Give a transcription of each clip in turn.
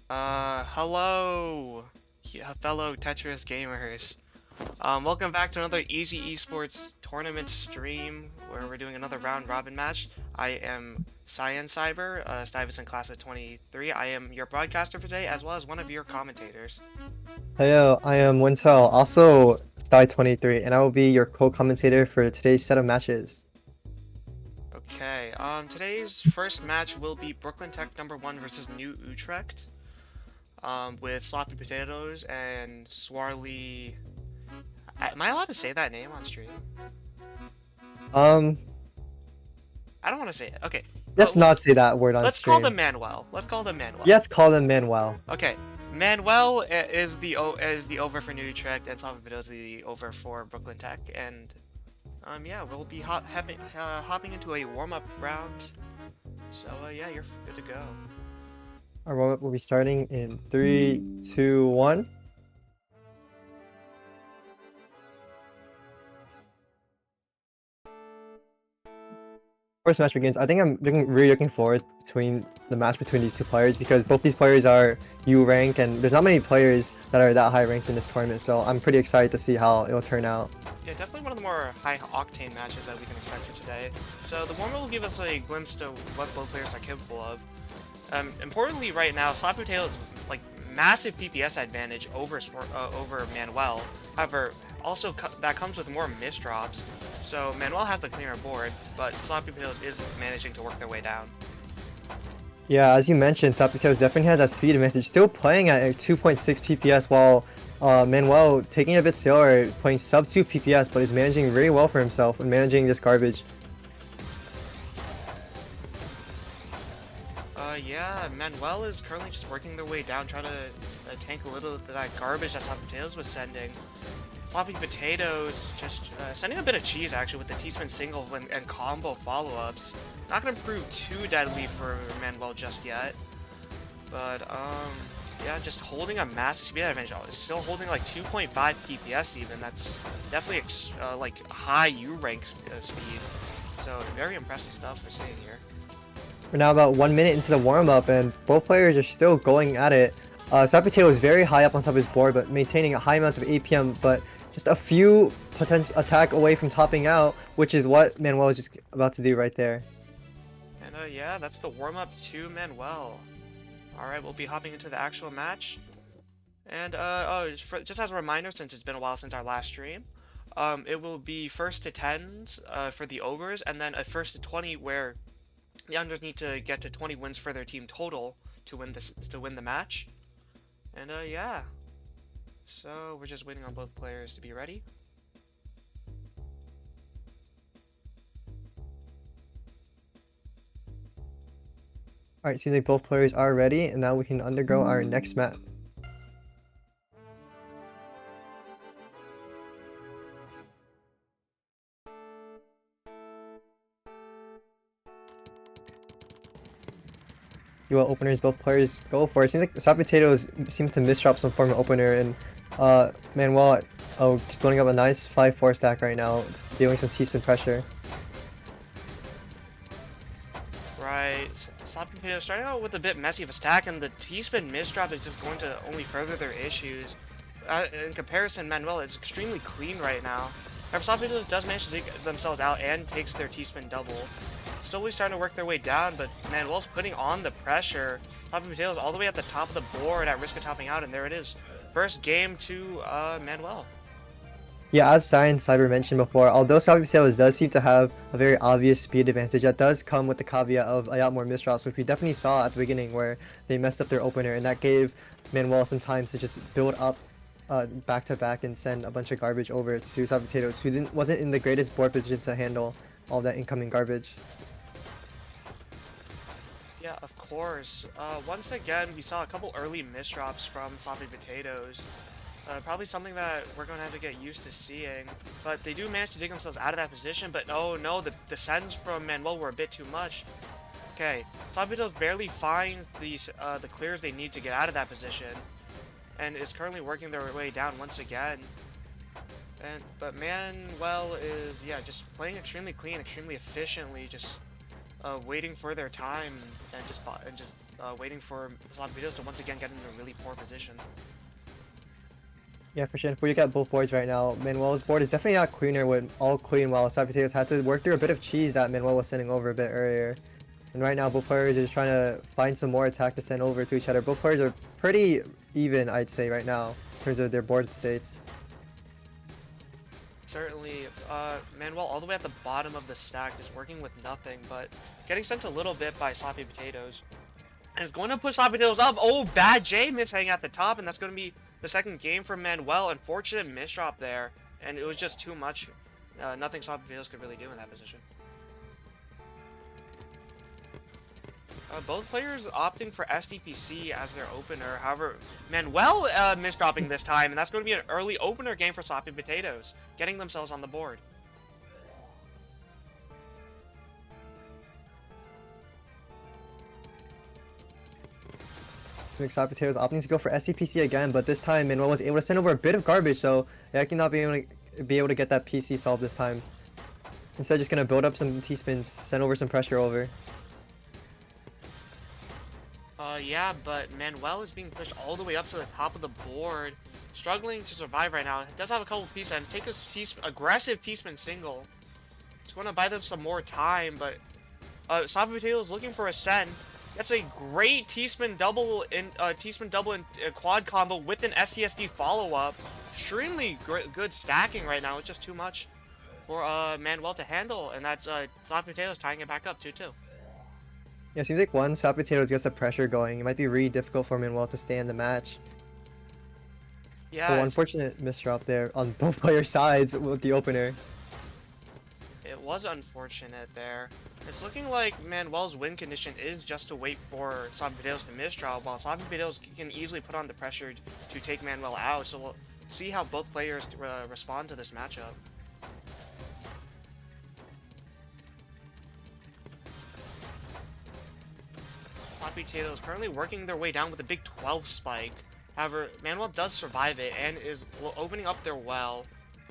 Hello, fellow Tetris gamers. Welcome back to another Easy Esports tournament stream where we're doing another round robin match. I am Cyan Cyber, Stuyvesant class of 23. I am your broadcaster for today, as well as one of your commentators. Hello, I am Wintel, also Sty23, and I will be your co-commentator for today's set of matches. Okay, today's first match will be Brooklyn Tech #1 versus New Utrecht, with Sloppy Potatoes and Swarly. Am I allowed to say that name on stream? Um, I don't want to say it. Okay, let's not say that word on let's call them stream. Manuel. Let's call them Manuel. Let's call them Manuel. Okay, Manuel is the over for New Utrecht, and Salva is the over for Brooklyn Tech, and yeah, we'll be hopping into a warm-up round. So yeah, you're good to go. Our warm-up will be starting in 3, 2, 1. First match begins. I think I'm really looking forward between the match between these two players because both these players are U rank, and there's not many players that are that high ranked in this tournament. So I'm pretty excited to see how it will turn out. Yeah, definitely one of the more high-octane matches that we can expect for today. So the warm-up will give us a glimpse to what both players are capable of. Importantly, right now, Sloppy Potatoes like massive PPS advantage over Manuel. However, also that comes with more misdrops. So Manuel has the cleaner board, but Sloppy Potatoes is managing to work their way down. Yeah, as you mentioned, Sapito's definitely has that speed advantage, still playing at 2.6 PPS while Manuel taking it a bit slower, playing sub 2 PPS, but is managing very well for himself and managing this garbage. Yeah, Manuel is currently just working their way down, trying to tank a little of that garbage that Sloppy Potatoes was sending. Sloppy Potatoes just sending a bit of cheese actually with the T-spin single and combo follow-ups. Not gonna prove too deadly for Manuel just yet, but yeah, just holding a massive speed advantage. Still holding like 2.5 PPS even. That's definitely like high U rank speed. So very impressive stuff we're seeing here. We're now about 1 minute into the warm-up, and both players are still going at it. Sapito is very high up on top of his board, but maintaining a high amount of APM, but just a few potential attack away from topping out, which is what Manuel is just about to do right there. And yeah, that's the warm-up to Manuel. Alright, we'll be hopping into the actual match. And just as a reminder, since it's been a while since our last stream, it will be first to 10s for the overs, and then a first to 20 where the unders need to get to 20 wins for their team total to win the match. And yeah. So we're just waiting on both players to be ready. Alright, seems like both players are ready, and now we can undergo our next map. Dual openers, both players go for it. Seems like Soft Potatoes seems to misdrop some form of opener, and Manuel, just building up a nice 5-4 stack right now, dealing some T-spin pressure. Right. Sloppy Potato starting out with a bit messy of a stack, and the T-spin misdrop is just going to only further their issues. In comparison, Manuel is extremely clean right now. However, Sloppy Potato does manage to take themselves out and takes their T-spin double. Slowly starting to work their way down, but Manuel's putting on the pressure. Sloppy Potatoes all the way at the top of the board at risk of topping out, and there it is. First game to Manuel. Yeah, as Science Cyber mentioned before, although Soft Potatoes does seem to have a very obvious speed advantage, that does come with the caveat of a lot more misdrops, which we definitely saw at the beginning where they messed up their opener, and that gave Manuel some time to just build up back to back and send a bunch of garbage over to Soft Potatoes, who wasn't in the greatest board position to handle all that incoming garbage. Yeah, of course. Once again, we saw a couple early misdrops from Sloppy Potatoes. Probably something that we're going to have to get used to seeing. But they do manage to dig themselves out of that position, but oh no, the sends from Manuel were a bit too much. Okay, Sloppy Potatoes barely finds the clears they need to get out of that position, and is currently working their way down once again. But Manuel is, yeah, just playing extremely clean, extremely efficiently, just waiting for their time and just waiting for Sloppy Potatoes to once again get in a really poor position. Yeah, for sure. If we look at both boards right now, Manuel's board is definitely not cleaner with all queen, while Sloppy Potatoes had to work through a bit of cheese that Manuel was sending over a bit earlier. And right now, both players are just trying to find some more attack to send over to each other. Both players are pretty even, I'd say, right now, in terms of their board states. Certainly, Manuel all the way at the bottom of the stack, just working with nothing, but getting sent a little bit by Sloppy Potatoes. And it's going to push Sloppy Potatoes up. Oh, bad J miss hanging at the top, and that's going to be the second game for Manuel. Unfortunate miss drop there, and it was just too much. Nothing Sloppy Potatoes could really do in that position. Both players opting for SDPC as their opener. However, Manuel misdropping this time, and that's going to be an early opener game for Sloppy Potatoes, getting themselves on the board. Sloppy Potatoes opting to go for SCPC again, but this time Manuel was able to send over a bit of garbage, so they actually not be able to get that PC solved this time. Instead, just gonna build up some T-spins, send over some pressure over. Yeah, but Manuel is being pushed all the way up to the top of the board, struggling to survive right now. It does have a couple of P-spins. Take this aggressive T-spin single. It's going to buy them some more time, but Sloppy Potatoes looking for a send. That's a great T-spin double in quad combo with an STSD follow-up. Extremely good stacking right now. It's just too much for Manuel to handle, and that's Sloppy Potatoes tying it back up 2-2. Yeah, it seems like once Sloppy Potatoes gets the pressure going, it might be really difficult for Manuel to stay in the match. Yeah, Oh, unfortunate misdrop there on both player sides with the opener. it was unfortunate there. It's looking like Manuel's win condition is just to wait for Sloppy Potatoes to misdraw, while Sloppy Potatoes can easily put on the pressure to take Manuel out. So we'll see how both players respond to this matchup. Sloppy Potatoes currently working their way down with a big 12 spike. However, Manuel does survive it and is opening up their well.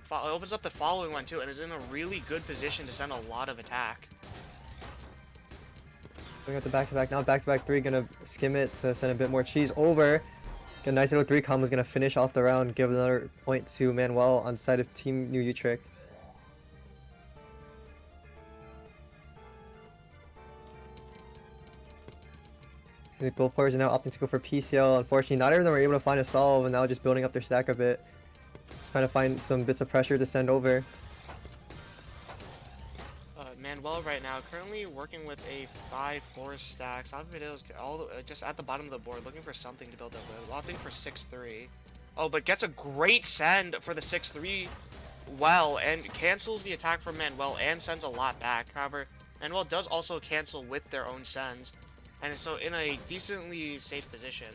Opens up the following one too, and is in a really good position to send a lot of attack. Going at the back-to-back now, back-to-back 3, gonna skim it to send a bit more cheese over. Get a nice little 3 combo is gonna finish off the round, give another point to Manuel on the side of Team New Utrecht. Both players are now opting to go for PCL. Unfortunately, not everyone them were able to find a solve, and now just building up their stack a bit. Trying to find some bits of pressure to send over. Manuel right now currently working with a 5-4 stack. Sloppy Potatoes just at the bottom of the board, looking for something to build up with. Opting for 6-3. Oh, but gets a great send for the 6-3 well, and cancels the attack from Manuel and sends a lot back. However, Manuel does also cancel with their own sends, and so in a decently safe position.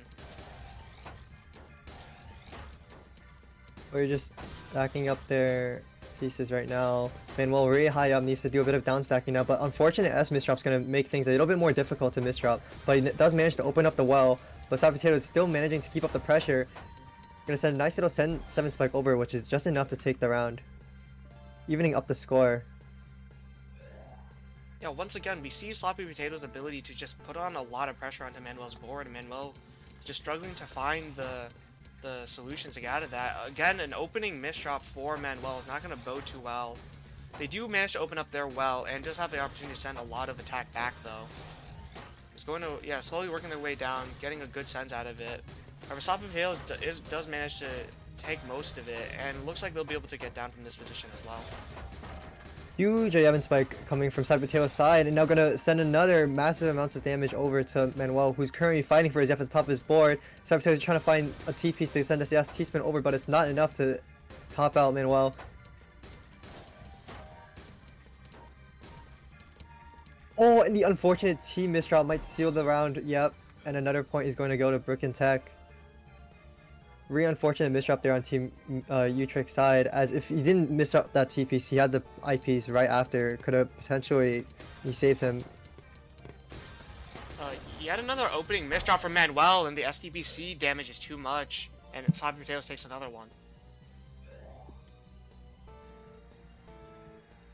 We're just stacking up their pieces right now. Manuel really high up, needs to do a bit of down stacking now, but unfortunate S misdrop's gonna make things a little bit more difficult to misdrop. But he does manage to open up the well, but Sloppy Potato is still managing to keep up the pressure. Gonna send a nice little 7 spike over, which is just enough to take the round, evening up the score. Yeah, once again, we see Sloppy Potato's ability to just put on a lot of pressure onto Manuel's board, and Manuel just struggling to find the solutions to get out of that. Again, an opening misdrop for Manuel is not going to bode too well. They do manage to open up their well and just have the opportunity to send a lot of attack back, though. It's going to, yeah, slowly working their way down, getting a good sense out of it. However, Sloppy Potatoes does manage to take most of it, and it looks like they'll be able to get down from this position as well. Huge A7 spike coming from Sloppy Potato's side, and now gonna send another massive amounts of damage over to Manuel, who's currently fighting for his F at the top of his board. Sloppy Potato's trying to find a T piece to send this last T-spin over, but it's not enough to top out Manuel. Oh, and the unfortunate T misdrop might seal the round. Yep, and another point is going to go to Brick and Tech. Really unfortunate misdrop there on Team Utrecht's side, as if he didn't misdrop that T-piece, he had the I-piece right after, could have potentially saved him. Yet another opening misdrop from Manuel, and the SDPC damage is too much, and Sloppy Potatoes takes another one.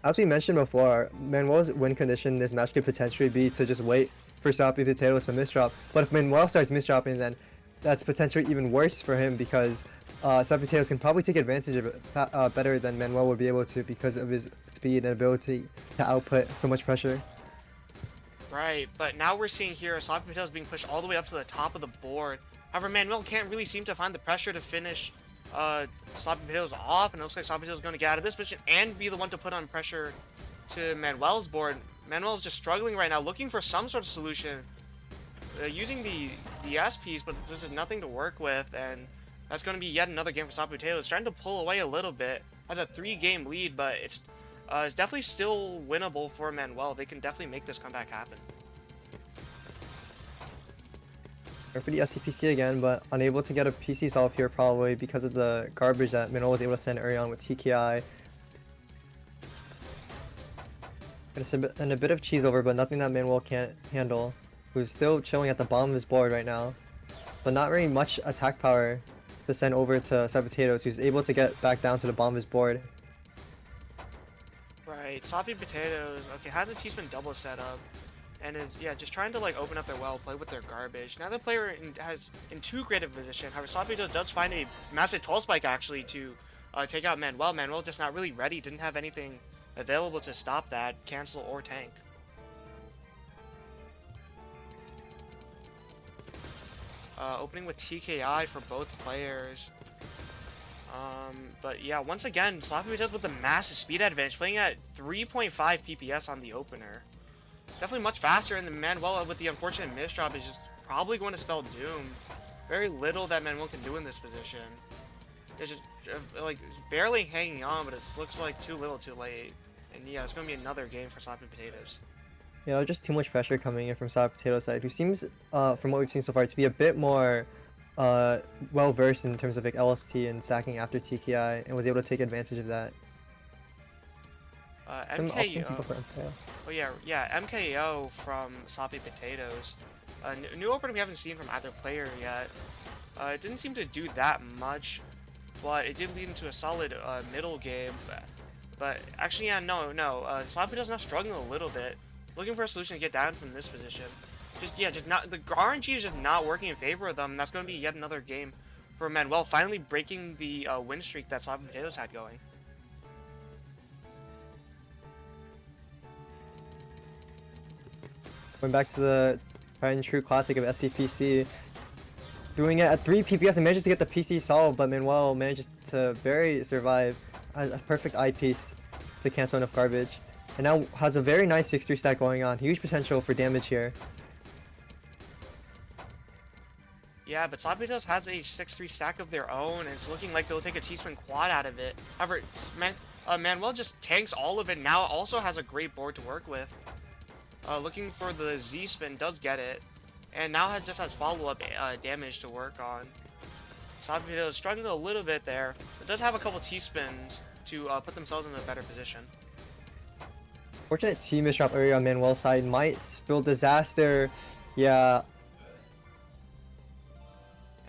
As we mentioned before, Manuel's win condition in this match could potentially be to just wait for Sloppy Potatoes to misdrop. But if Manuel starts misdropping, then that's potentially even worse for him because Sloppy Potatoes can probably take advantage of it better than Manuel would be able to because of his speed and ability to output so much pressure. Right, but now we're seeing here Sloppy Potatoes being pushed all the way up to the top of the board. However, Manuel can't really seem to find the pressure to finish Sloppy Potatoes off, and it looks like Sloppy Potatoes is going to get out of this position and be the one to put on pressure to Manuel's board. Manuel's just struggling right now, looking for some sort of solution, using the S piece, but there's just nothing to work with, and that's going to be yet another game for Sloppy Potatoes. Trying to pull away a little bit, has a 3-game lead, but it's definitely still winnable for Manuel. They can definitely make this comeback happen. For the STPC again, but unable to get a PC solve here probably because of the garbage that Manuel was able to send early on with TKI. And a bit of cheese over, but nothing that Manuel can't handle. Who's still chilling at the bottom of his board right now. But not very much attack power to send over to Sloppy Potatoes, who's able to get back down to the bottom of his board. Right, Sloppy Potatoes, okay, has a T-spin double set up, and is, yeah, just trying to, like, open up their well, play with their garbage. Now the player has in too great of a position. However, Sloppy Potatoes does find a massive 12 spike, actually, to take out Manuel. Manuel just not really ready, didn't have anything available to stop that, cancel, or tank. Opening with TKI for both players. But yeah, once again, Sloppy Potatoes with a massive speed advantage, playing at 3.5 PPS on the opener. Definitely much faster, and then Manuel with the unfortunate misdrop is just probably going to spell doom. Very little that Manuel can do in this position. It's just like barely hanging on, but it looks like too little too late. And yeah, it's going to be another game for Sloppy Potatoes. You know, just too much pressure coming in from Sloppy Potatoes side, who seems, from what we've seen so far, to be a bit more well versed in terms of like LST and stacking after TKI, and was able to take advantage of that. MKO. Oh yeah, MKO from Sloppy Potatoes. New opener we haven't seen from either player yet. It didn't seem to do that much, but it did lead into a solid middle game. But actually, yeah, no. Sloppy Potatoes now struggling a little bit, looking for a solution to get down from this position. Just not, the RNG is just not working in favor of them. And that's going to be yet another game for Manuel, finally breaking the win streak that Sloppy Potatoes had going. Going back to the tried and true classic of SCPC, doing it at 3 PPS and manages to get the PC solved, but Manuel manages to survive a perfect eyepiece to cancel enough garbage. And now has a very nice 6-3 stack going on. Huge potential for damage here. Yeah, but Sloppy Potatoes has a 6-3 stack of their own, and it's looking like they'll take a T-spin quad out of it. However, Manuel just tanks all of it, now also has a great board to work with. Looking for the Z-spin, does get it, and now just has follow-up damage to work on. Sloppy Potatoes struggling a little bit there, but does have a couple T-spins to put themselves in a better position. Fortunate T misdrop area on Manuel's side might spill disaster. Yeah.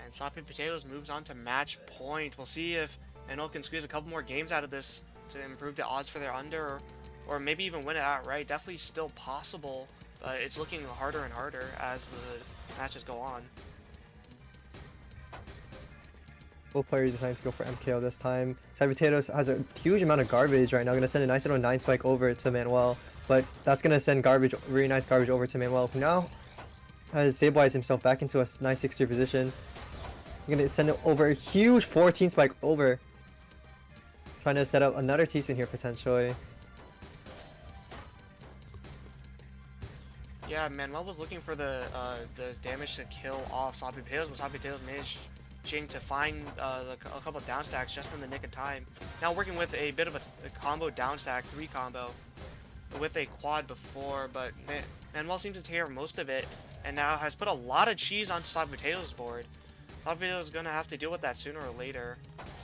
And Sloppy Potatoes moves on to match point. We'll see if Manuel can squeeze a couple more games out of this to improve the odds for their under, or maybe even win it outright. Definitely still possible, but it's looking harder and harder as the matches go on. Both players deciding to go for MKO this time. Sloppy Potatoes has a huge amount of garbage right now. Going to send a nice little 9 spike over to Manuel, but that's going to send garbage, really nice garbage over to Manuel, who now has stabilized himself back into a nice 6-3 position. Going to send it over a huge 14 spike over. Trying to set up another T-spin here potentially. Yeah, Manuel was looking for the damage to kill off Sloppy Potatoes, but Sloppy Potatoes managing to find a couple of down stacks just in the nick of time. Now working with a bit of a combo down stack, 3 combo, with a quad before, but Manuel seems to take care of most of it, and now has put a lot of cheese onto Sloppy Potatoes' board. Sloppy Potatoes is going to have to deal with that sooner or later,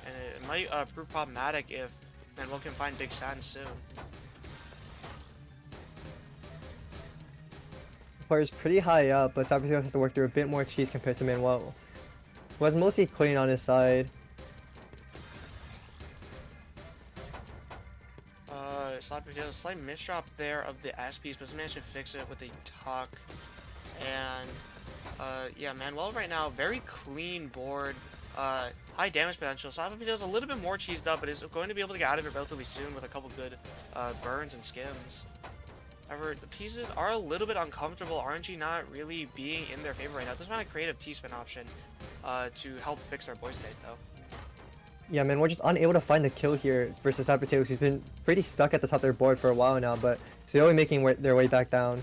and it might prove problematic if Manuel can find Big Sand soon. Player's pretty high up, but Sloppy Potatoes has to work through a bit more cheese compared to Manuel, who was mostly clean on his side. Sloppy Potatoes, slight misdrop there of the S piece, but managed to fix it with a tuck. And yeah, Manuel right now, very clean board, high damage potential. Safi Potatoes a little bit more cheesed up, but is going to be able to get out of it relatively soon with a couple good burns and skims. However, the pieces are a little bit uncomfortable. RNG not really being in their favor right now. There's not a creative T-spin option to help fix their boy state though. Yeah, man, we're just unable to find the kill here versus Safi Potatoes, who's been pretty stuck at the top of their board for a while now, but slowly making their way back down.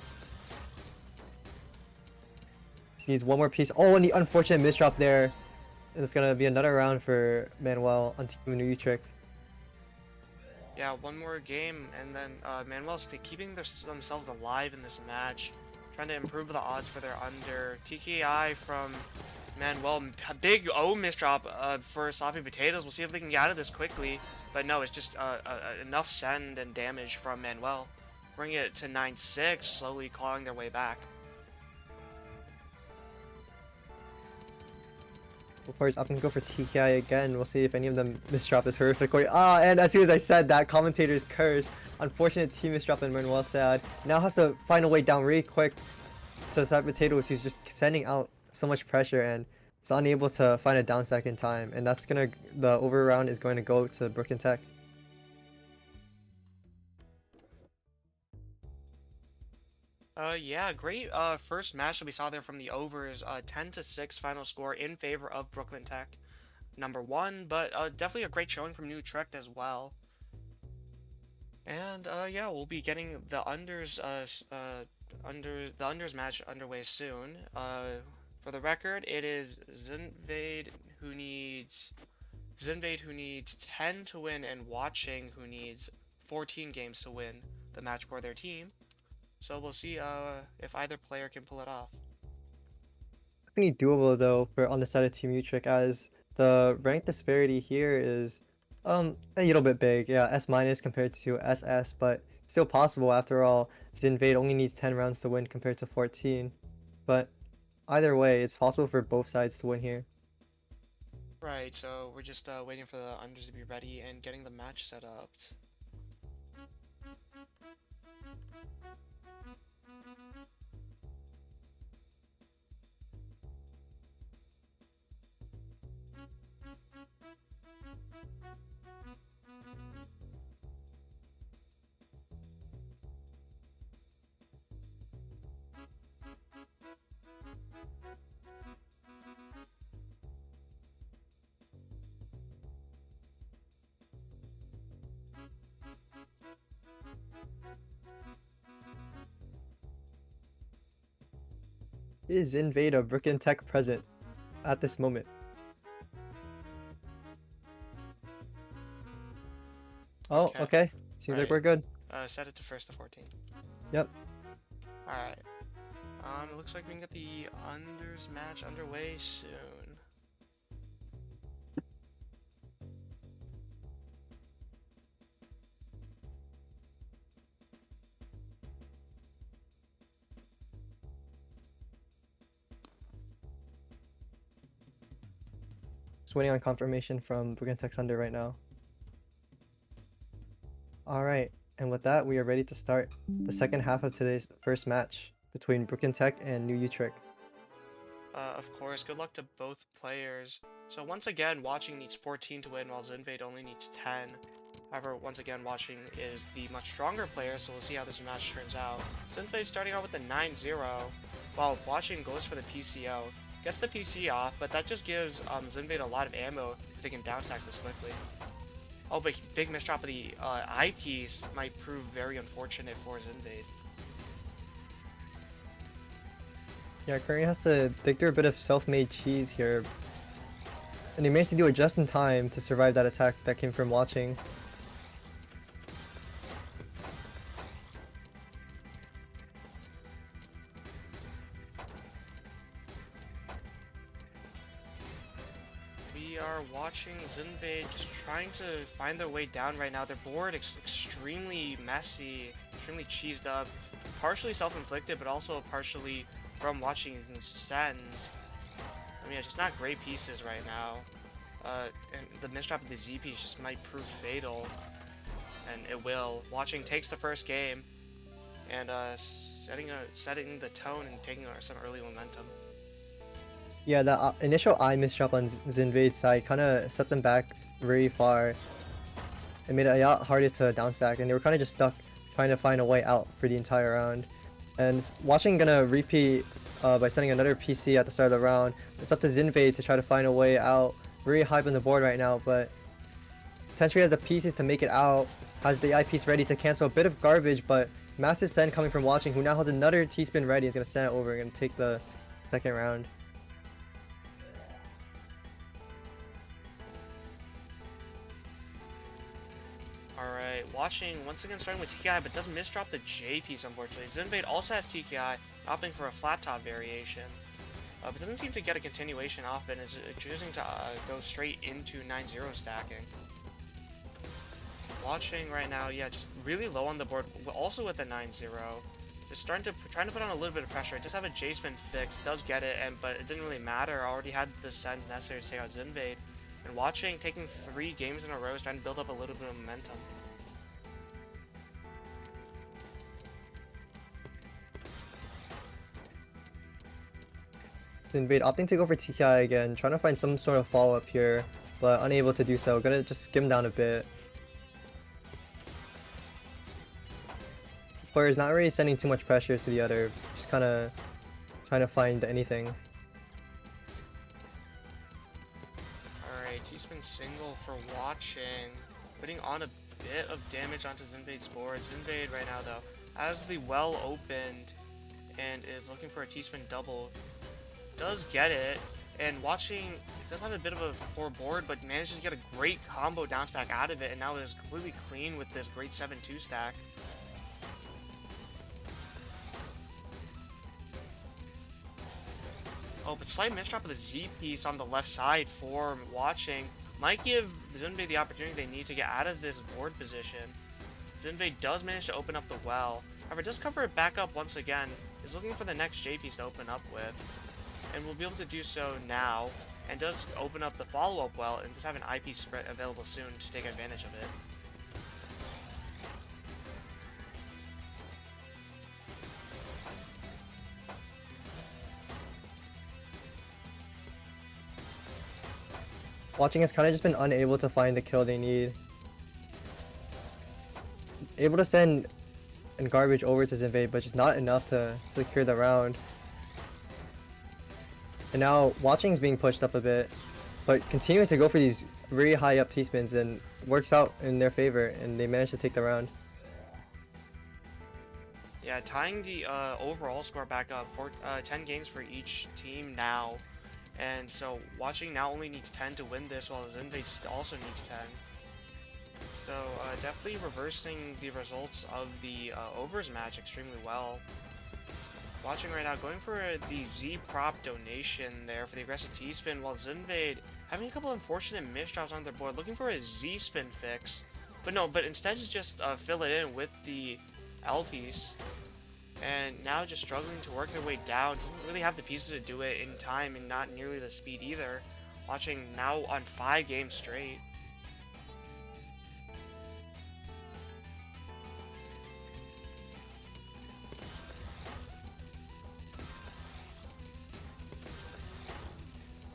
Just needs one more piece. Oh, and the unfortunate misdrop there. And it's gonna be another round for Manuel on Team New Trick. Yeah, one more game, and then Manuel's keeping themselves alive in this match, trying to improve the odds for their under. TKI from Manuel, big O misdrop for Safi Potatoes. We'll see if they can get out of this quickly, but no, it's just enough send and damage from Manuel. Bring it to 9-6, slowly clawing their way back. Of course, I'm gonna go for TKI again. We'll see if any of them misdrop this horrifically. Ah, and as soon as I said that, commentator's curse. Unfortunate team misdrop and Manuel sad. Now has to find a way down really quick to Safi Potatoes, who's just sending out so much pressure and is unable to find a down stack in time. And that's gonna, the over round is going to go to Brooklyn Tech. Yeah, great first match that we saw there from the overs. 10-6 final score in favor of Brooklyn Tech, #1, but definitely a great showing from New Trek as well. And yeah, we'll be getting the unders match underway soon. For the record, it is Zinvade who needs 10 to win, and Watching who needs 14 games to win the match for their team. So we'll see if either player can pull it off. Pretty doable though for on the side of Team Utrecht, as the rank disparity here is a little bit big. Yeah, S minus compared to SS, but still possible after all. Zinvade only needs 10 rounds to win compared to 14. But either way, it's possible for both sides to win here. Right, so we're just waiting for the unders to be ready and getting the match set up. Is Zinvade a Brooklyn Tech present at this moment? Oh, okay. Seems like we're good. Set it to 1st to 14. Yep. Alright. It looks like we can get the unders match underway soon. Just waiting on confirmation from Brooklyn Tech's under right now. Alright, and with that, we are ready to start the second half of today's first match between Brooklyn Tech and New Utrecht. Of course, good luck to both players. So once again, Watching needs 14 to win, while Zinvade only needs 10. However, once again, Watching is the much stronger player, so we'll see how this match turns out. Zinvade starting out with a 9-0, while Watching goes for the PCO. Gets the PC off, but that just gives Zinvade a lot of ammo if they can downstack this quickly. Oh, but big misdrop of the eyepiece might prove very unfortunate for Zinvade. Yeah, currently has to dig through a bit of self-made cheese here. And he managed to do it just in time to survive that attack that came from Watching. We are watching Zinvade just trying to find their way down right now. Their board is extremely messy, extremely cheesed up, partially self-inflicted, but also partially from watching sends. I mean, it's just not great pieces right now. And the misdrop of the Z piece just might prove fatal, and it will. Watching takes the first game, and setting the tone and taking some early momentum. Yeah, the initial eye misdrop on Zinvade's side kind of set them back very far. It made it a lot harder to downstack, and they were kind of just stuck trying to find a way out for the entire round. And watching gonna repeat by sending another PC at the start of the round. It's up to Zinvade to try to find a way out. Very high on the board right now, but potentially has the pieces to make it out. Has the eye piece ready to cancel a bit of garbage, but massive send coming from watching, who now has another T-spin ready. Is gonna send it over and take the second round. Alright, watching once again starting with TKI, but doesn't misdrop the J piece unfortunately. Zinvade also has TKI, opting for a flat top variation. But doesn't seem to get a continuation off and is choosing to go straight into 9-0 stacking. Watching right now, yeah, just really low on the board, also with a 9-0. Just trying to put on a little bit of pressure. It does have a J-spin fix, does get it, but it didn't really matter. I already had the sends necessary to take out Zinvade. And watching, taking 3 games in a row, is trying to build up a little bit of momentum. Zinvade opting to go for TKI again, trying to find some sort of follow-up here, but unable to do so. Gonna just skim down a bit. Player is not really sending too much pressure to the other, just kind of trying to find anything. Alright, T-spin single for watching, putting on a bit of damage onto Zinvade's board. Zinvade right now though has the well opened and is looking for a T-spin double. Does get it, and watching does have a bit of a poor board, but manages to get a great combo down stack out of it, and now is completely clean with this great 7-2 stack. Oh, but slight misdrop of the Z piece on the left side for watching might give Zinvade the opportunity they need to get out of this board position. Zinvade does manage to open up the well, however does cover it back up once again, is looking for the next J piece to open up with, and will be able to do so now, and does open up the follow-up well, and does have an IP spread available soon to take advantage of it. Watching has kind of just been unable to find the kill they need. Able to send and garbage over to Zinvade, but just not enough to secure the round. And now watching's being pushed up a bit, but continuing to go for these really high up T-spins, and works out in their favor, and they manage to take the round. Yeah, tying the overall score back up for 10 games for each team now. And so watching now only needs 10 to win this, while Zinvade also needs 10. So definitely reversing the results of the overs match extremely well. Watching right now, going for the Z prop donation there for the aggressive T spin, while Zinvade having a couple unfortunate misdrops on their board, looking for a Z spin fix. But instead just fill it in with the L piece. And now just struggling to work their way down. Doesn't really have the pieces to do it in time, and not nearly the speed either. Watching now on 5 games straight.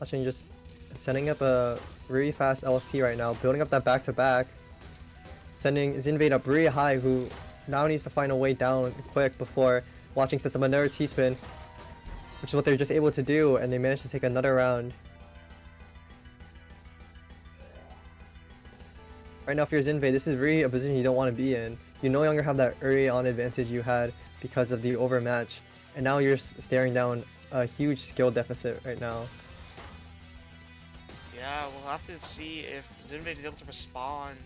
Watching just sending up a really fast LST right now, building up that back-to-back. Sending Zinvade up really high, who now needs to find a way down quick before watching sets up another T-spin, which is what they're just able to do, and they managed to take another round. Right now for your Zinvade, this is really a position you don't want to be in. You no longer have that early on advantage you had because of the overmatch, and now you're staring down a huge skill deficit right now. Yeah, we'll have to see if Zinvade is able to respond.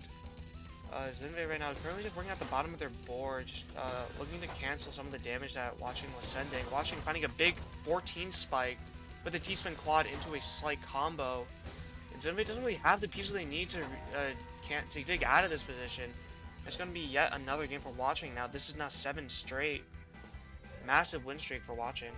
Zinvade right now currently just working at the bottom of their board, just looking to cancel some of the damage that Watching was sending. Watching finding a big 14 spike with a T-spin quad into a slight combo. And Zinvade doesn't really have the pieces they need to dig out of this position. It's going to be yet another game for Watching now. This is now 7 straight. Massive win streak for Watching.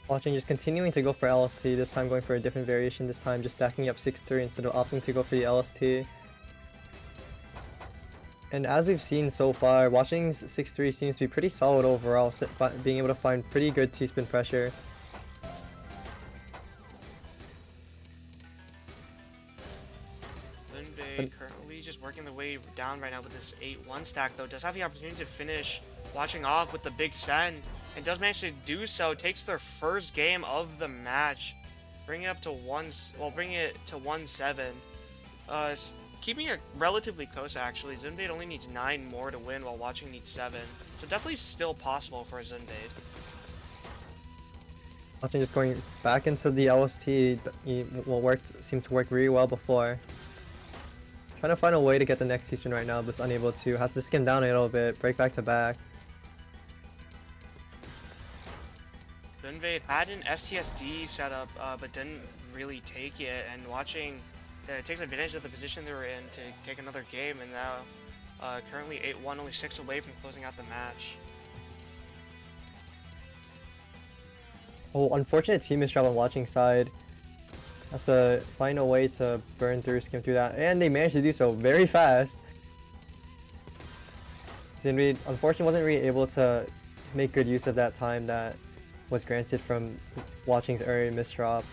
Watching just continuing to go for LST, this time going for a different variation, this time just stacking up 6-3 instead of opting to go for the LST. And as we've seen so far, watching's 6-3 seems to be pretty solid overall, being able to find pretty good T-spin pressure. Linbei currently just working the way down right now with this 8-1 stack, though. Does have the opportunity to finish watching off with the big send, and does manage to do so. Takes their first game of the match, bringing it up to bringing it to 1-7. Keeping it relatively close, actually. Zinbade only needs 9 more to win, while watching needs 7. So definitely still possible for Zinbade. Watching just going back into the LST, seemed to work really well before. Trying to find a way to get the next T-spin right now, but it's unable to. Has to skim down a little bit, break back to back. Zinbade had an STSD setup, but didn't really take it, and watching takes advantage of the position they were in to take another game, and now currently 8-1, only 6 away from closing out the match. Oh, unfortunate team misdrop on watching side. Has to find a way to burn through, skim through that, and they managed to do so very fast. Zinbade unfortunately wasn't really able to make good use of that time that was granted from watching's early misdrop.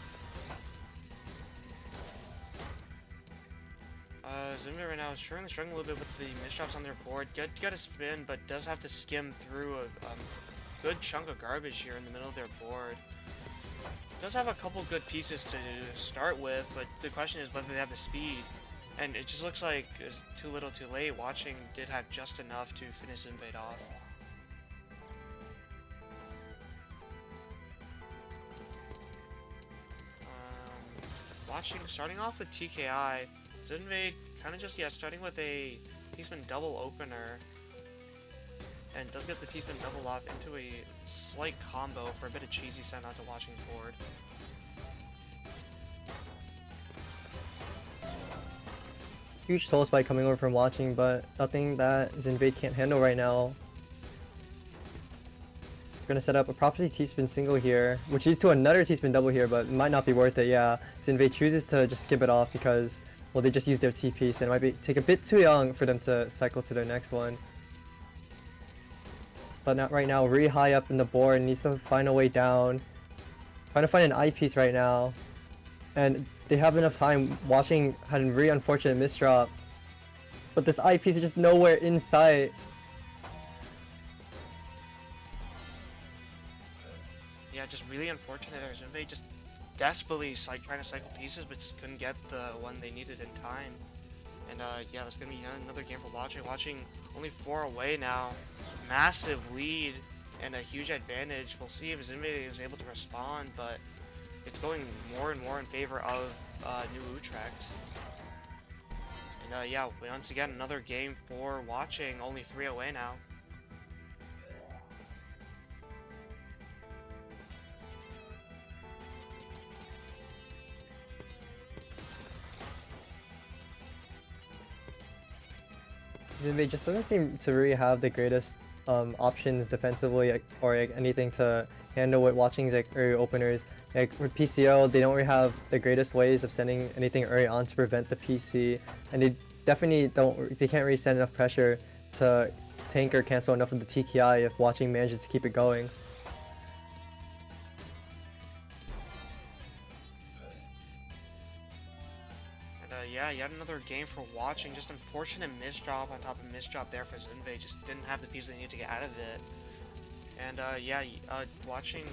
Zinbade right now is struggling a little bit with the misdrops on their board. Got a spin, but does have to skim through a good chunk of garbage here in the middle of their board. Does have a couple good pieces to start with, but the question is whether they have the speed. And it just looks like it's too little too late. Watching did have just enough to finish Zinbade off. Watching starting off with TKI, Zinbade kind of just starting with a T-spin double opener, and does get the T-spin double off into a slight combo for a bit of cheesy send onto watching's board. Huge soul spike coming over from watching, but nothing that Zinbade can't handle right now. We're gonna set up a Prophecy T-spin single here, which leads to another T-spin double here, but it might not be worth it. Yeah, Zinbade chooses to just skip it off because, well, they just used their T-piece, and it might take a bit too young for them to cycle to their next one. But not right now, really high up in the board, needs to find a way down. Trying to find an eye-piece right now. And they have enough time. Watching had a really unfortunate misdrop. But this eye-piece is just nowhere in sight. Yeah, just really unfortunate there. Zinbade just desperately trying to cycle pieces, but just couldn't get the one they needed in time. And yeah, that's gonna be another game for watching. Watching only 4 away now, massive lead and a huge advantage. We'll see if Zinbade is able to respond, but it's going more and more in favor of New Utrecht. And yeah, once again, another game for watching. Only 3 away now. Zinbade just doesn't seem to really have the greatest options defensively or anything to handle with watching's early openers. With PCO, they don't really have the greatest ways of sending anything early on to prevent the PC, and they definitely they can't really send enough pressure to tank or cancel enough of the TKI if watching manages to keep it going. Yeah, yet another game for watching. Just unfortunate misdrop on top of misdrop there for Zinbade. Just didn't have the piece they needed to get out of it. And yeah, watching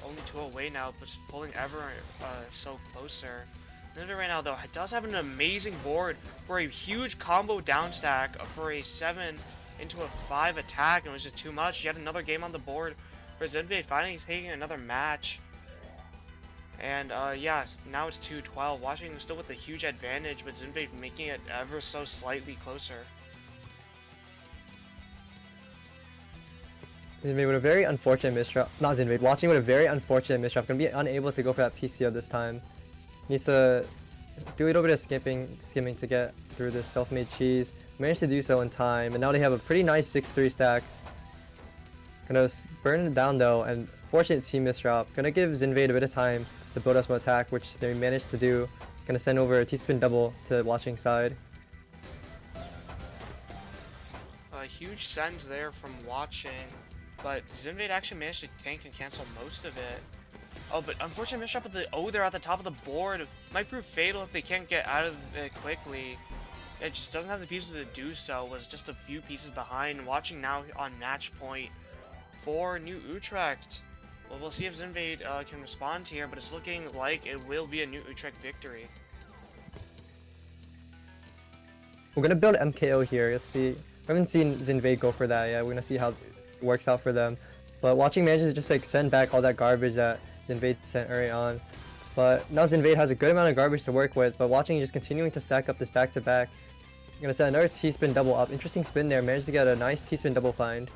only 2 away now, but just pulling ever so closer. Zinbade right now though does have an amazing board for a huge combo down stack for a 7 into a 5 attack, and it was just too much. Yet another game on the board for Zinbade, finally taking another match. And yeah, now it's 2-12. Watching still with a huge advantage, but Zinbade making it ever so slightly closer. Zinbade with a very unfortunate misdrop. Not Zinbade, watching with a very unfortunate misdrop. Gonna be unable to go for that PCO this time. Needs to do a little bit of skimming to get through this self-made cheese. Managed to do so in time, and now they have a pretty nice 6-3 stack. Gonna burn it down though, and fortunate team misdrop. Gonna give Zinbade a bit of time to build up some attack, which they managed to do. Gonna send over a T-spin double to watching side. huge sends there from watching, but Zinvade actually managed to tank and cancel most of it. Oh, but unfortunately misshot with the O there at the top of the board might prove fatal if they can't get out of it quickly. It just doesn't have the pieces to do so, was just a few pieces behind. Watching now on match point for New Utrecht. Well, we'll see if Zinvade can respond here, but it's looking like it will be a New Utrecht victory. We're gonna build MKO here. Let's see. We haven't seen Zinvade go for that yet. We're gonna see how it works out for them. But watching manages to just like send back all that garbage that Zinvade sent early on. But now Zinvade has a good amount of garbage to work with, but watching just continuing to stack up this back-to-back. I'm gonna set another T-spin double up. Interesting spin there. Managed to get a nice T-spin double find.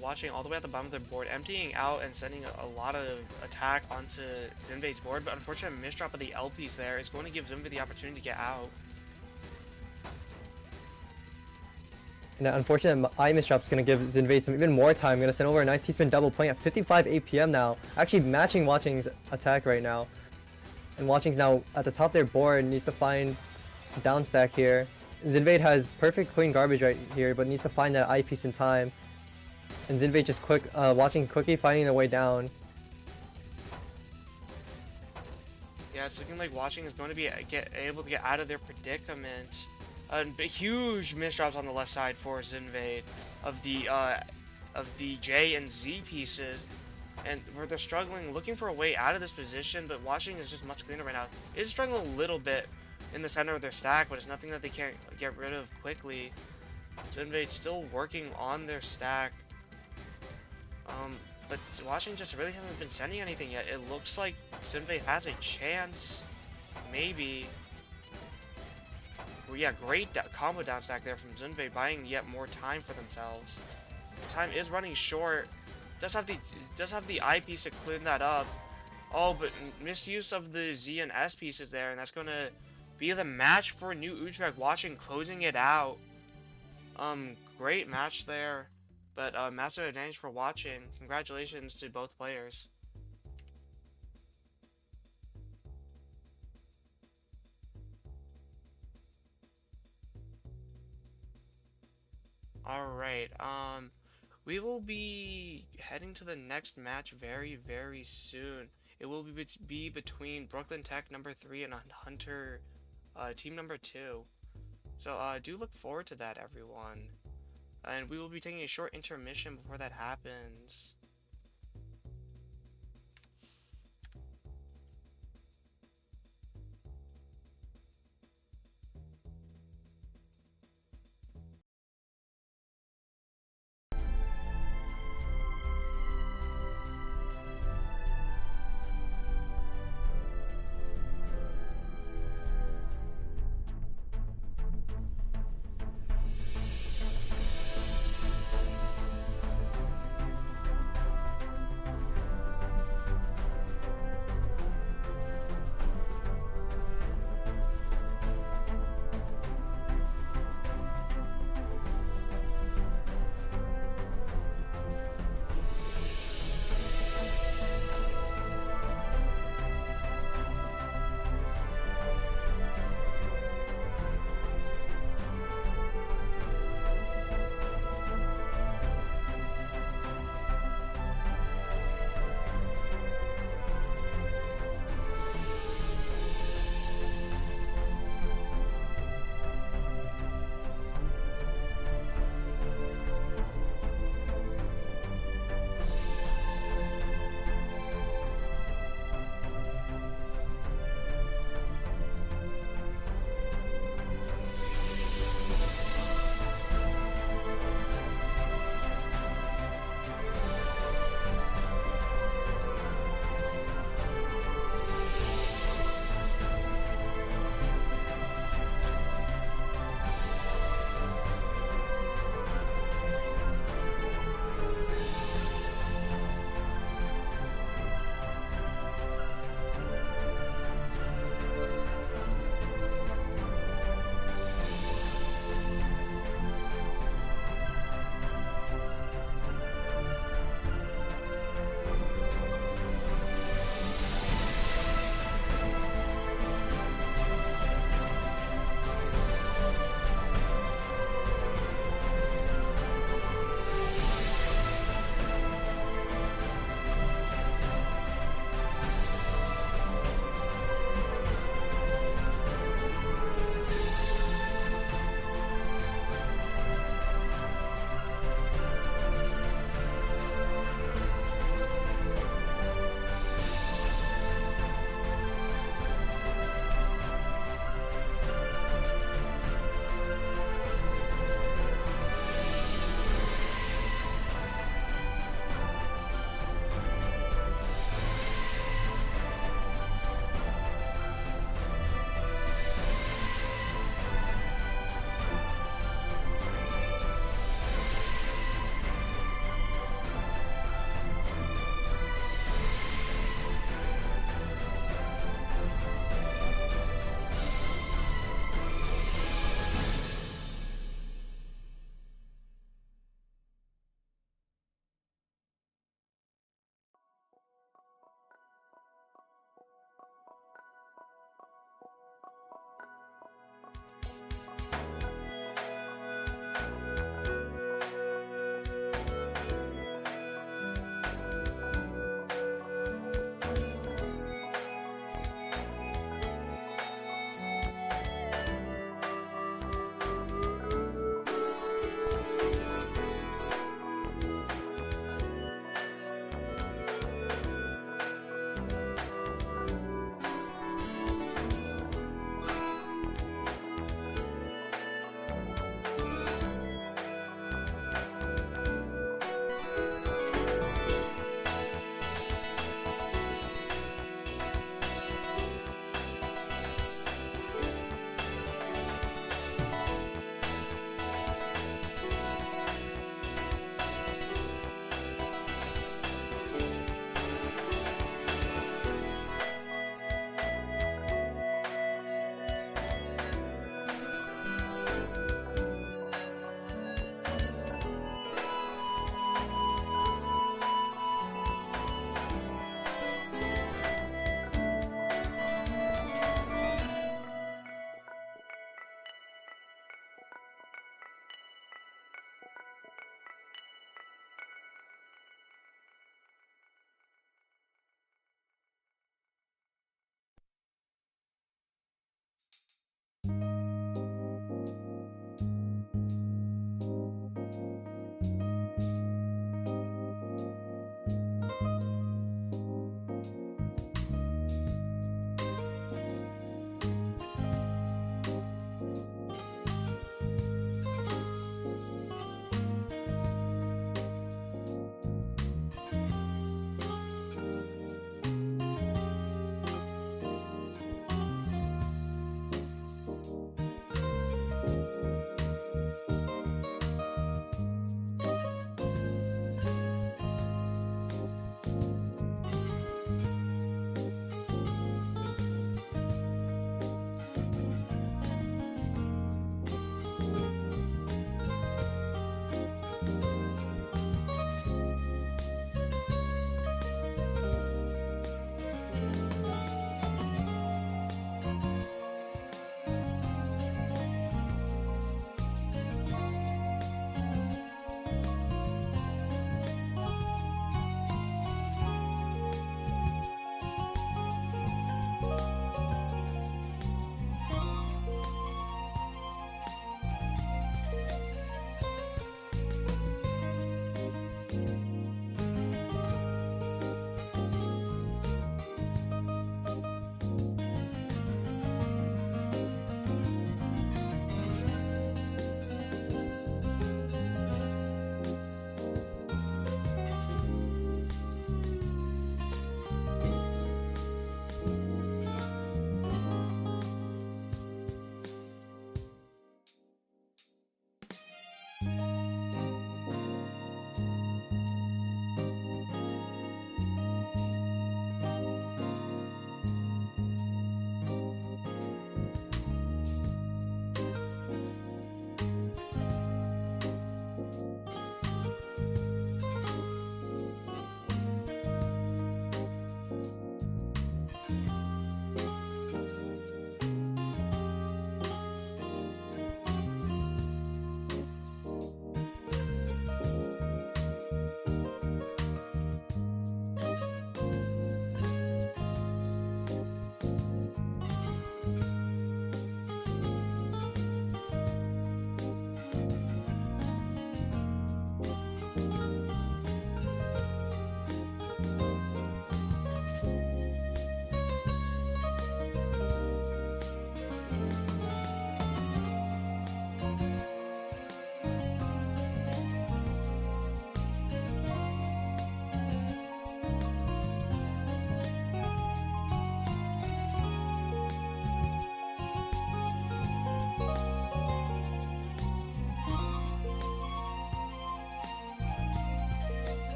Watching all the way at the bottom of their board, emptying out and sending a lot of attack onto Zinvade's board, but unfortunately a misdrop of the L piece there is going to give Zinvade the opportunity to get out. And that unfortunate I misdrop is going to give Zinvade some even more time. I'm going to send over a nice T-spin double, playing at 55 APM now. Actually matching Watching's attack right now. And Watching's now at the top of their board, needs to find down stack here. Zinvade has perfect clean garbage right here, but needs to find that I piece in time. And Zinvade just Watching quickly finding their way down. Yeah, it's looking like Watching is going to be able to get out of their predicament. Huge misdrops on the left side for Zinvade of the J and Z pieces, and where they're struggling, looking for a way out of this position. But Watching is just much cleaner right now. It is struggling a little bit in the center of their stack, but it's nothing that they can't get rid of quickly. Zinvade's still working on their stack. But Watching just really hasn't been sending anything yet. It looks like Zinvade has a chance, maybe. Well, yeah, great combo down stack there from Zinvade, buying yet more time for themselves. Time is running short. Does have the I piece to clean that up. Oh, but misuse of the Z and S pieces there, and that's gonna be the match for New Utrecht. Watching closing it out. Great match there. But massive advantage for Watching. Congratulations to both players. Alright, we will be heading to the next match very, very soon. It will be between Brooklyn Tech number 3 and Hunter team number 2. So do look forward to that, everyone. And we will be taking a short intermission before that happens.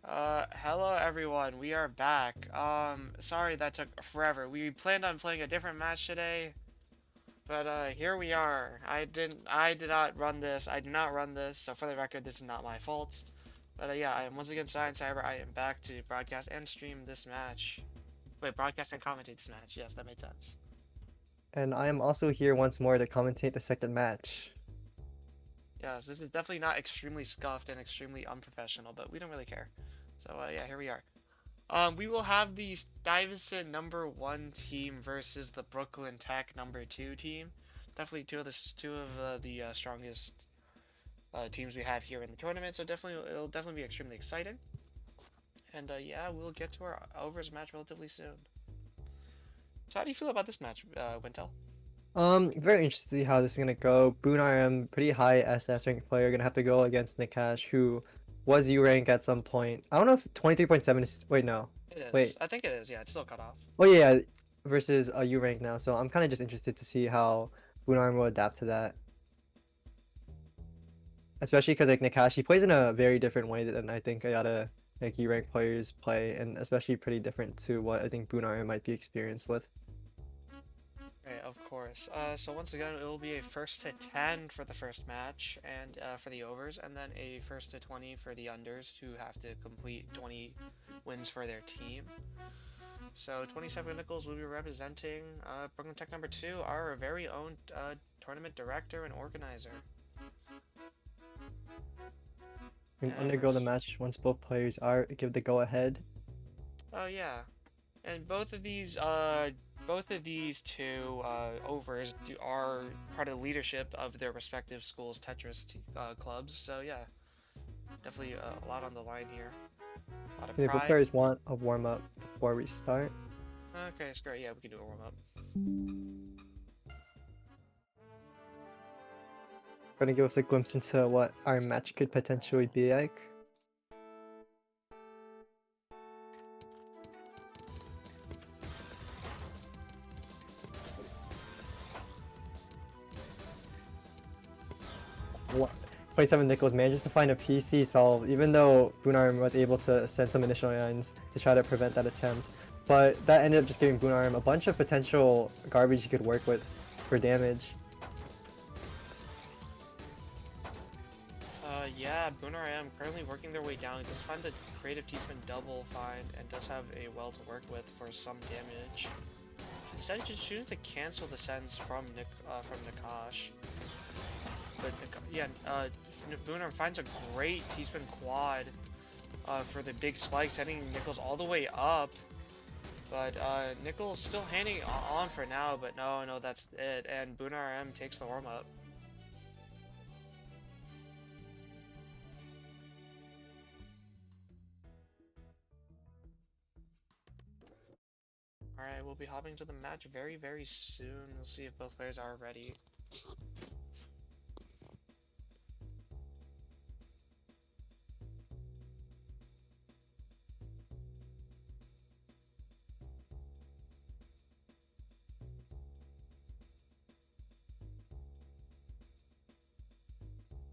Hello everyone, we are back. Sorry that took forever. We planned on playing a different match today, but here we are. I did not run this. I did not run this, so for the record, this is not my fault. But yeah, I am once again Science Cyber. I am back to broadcast and stream this match. Wait, broadcast and commentate this match. Yes, that made sense. And I am also here once more to commentate the second match. Yes, this is definitely not extremely scuffed and extremely unprofessional, but we don't really care. So yeah, here we are. We will have the Stuyvesant #1 team versus the Brooklyn Tech #2 team. Definitely two of the strongest teams we have here in the tournament. So it'll definitely be extremely exciting. And yeah, we'll get to our overs match relatively soon. So how do you feel about this match, Wintel? Very interested to see how this is gonna go. Boonarm, pretty high SS rank player, gonna have to go against Nikash, who was U rank at some point. I don't know if 23.7 is. Wait, no. It is. Wait. I think it is. Yeah, it's still cut off. Oh yeah, versus a U rank now. So I'm kind of just interested to see how Boonarm will adapt to that. Especially because like Nikash, he plays in a very different way than I think a lot of like U rank players play, and especially pretty different to what I think Boonarm might be experienced with. Right, of course. So once again, it will be a first to 10 for the first match, and for the overs, and then a first to 20 for the unders, who have to complete 20 wins for their team. So 27 Nichols will be representing Brooklyn Tech #2, our very own tournament director and organizer. You can undergo the match once both players are give the go ahead. Oh yeah, and both of these two overs are part of the leadership of their respective schools' Tetris clubs. So yeah, definitely a lot on the line here. A lot of So both pride. players want a warm up before we start. Okay, it's great. Yeah, we can do a warm up. Gonna give us a glimpse into what our match could potentially be like. What? 27 Nichols manages to find a PC solve, even though Boonarm was able to send some initial lines to try to prevent that attempt. But that ended up just giving Boonarm a bunch of potential garbage he could work with for damage. Yeah, Booner M currently working their way down. He does find the creative T-spin double find and does have a well to work with for some damage. Instead, he's just choosing to cancel the sends from Nakash. But yeah, Booner finds a great T-spin quad for the big spike, sending Nichols all the way up. But Nichols still hanging on for now, but no, that's it. And Booner M takes the warm up. Alright, we'll be hopping to the match very, very soon. We'll see if both players are ready.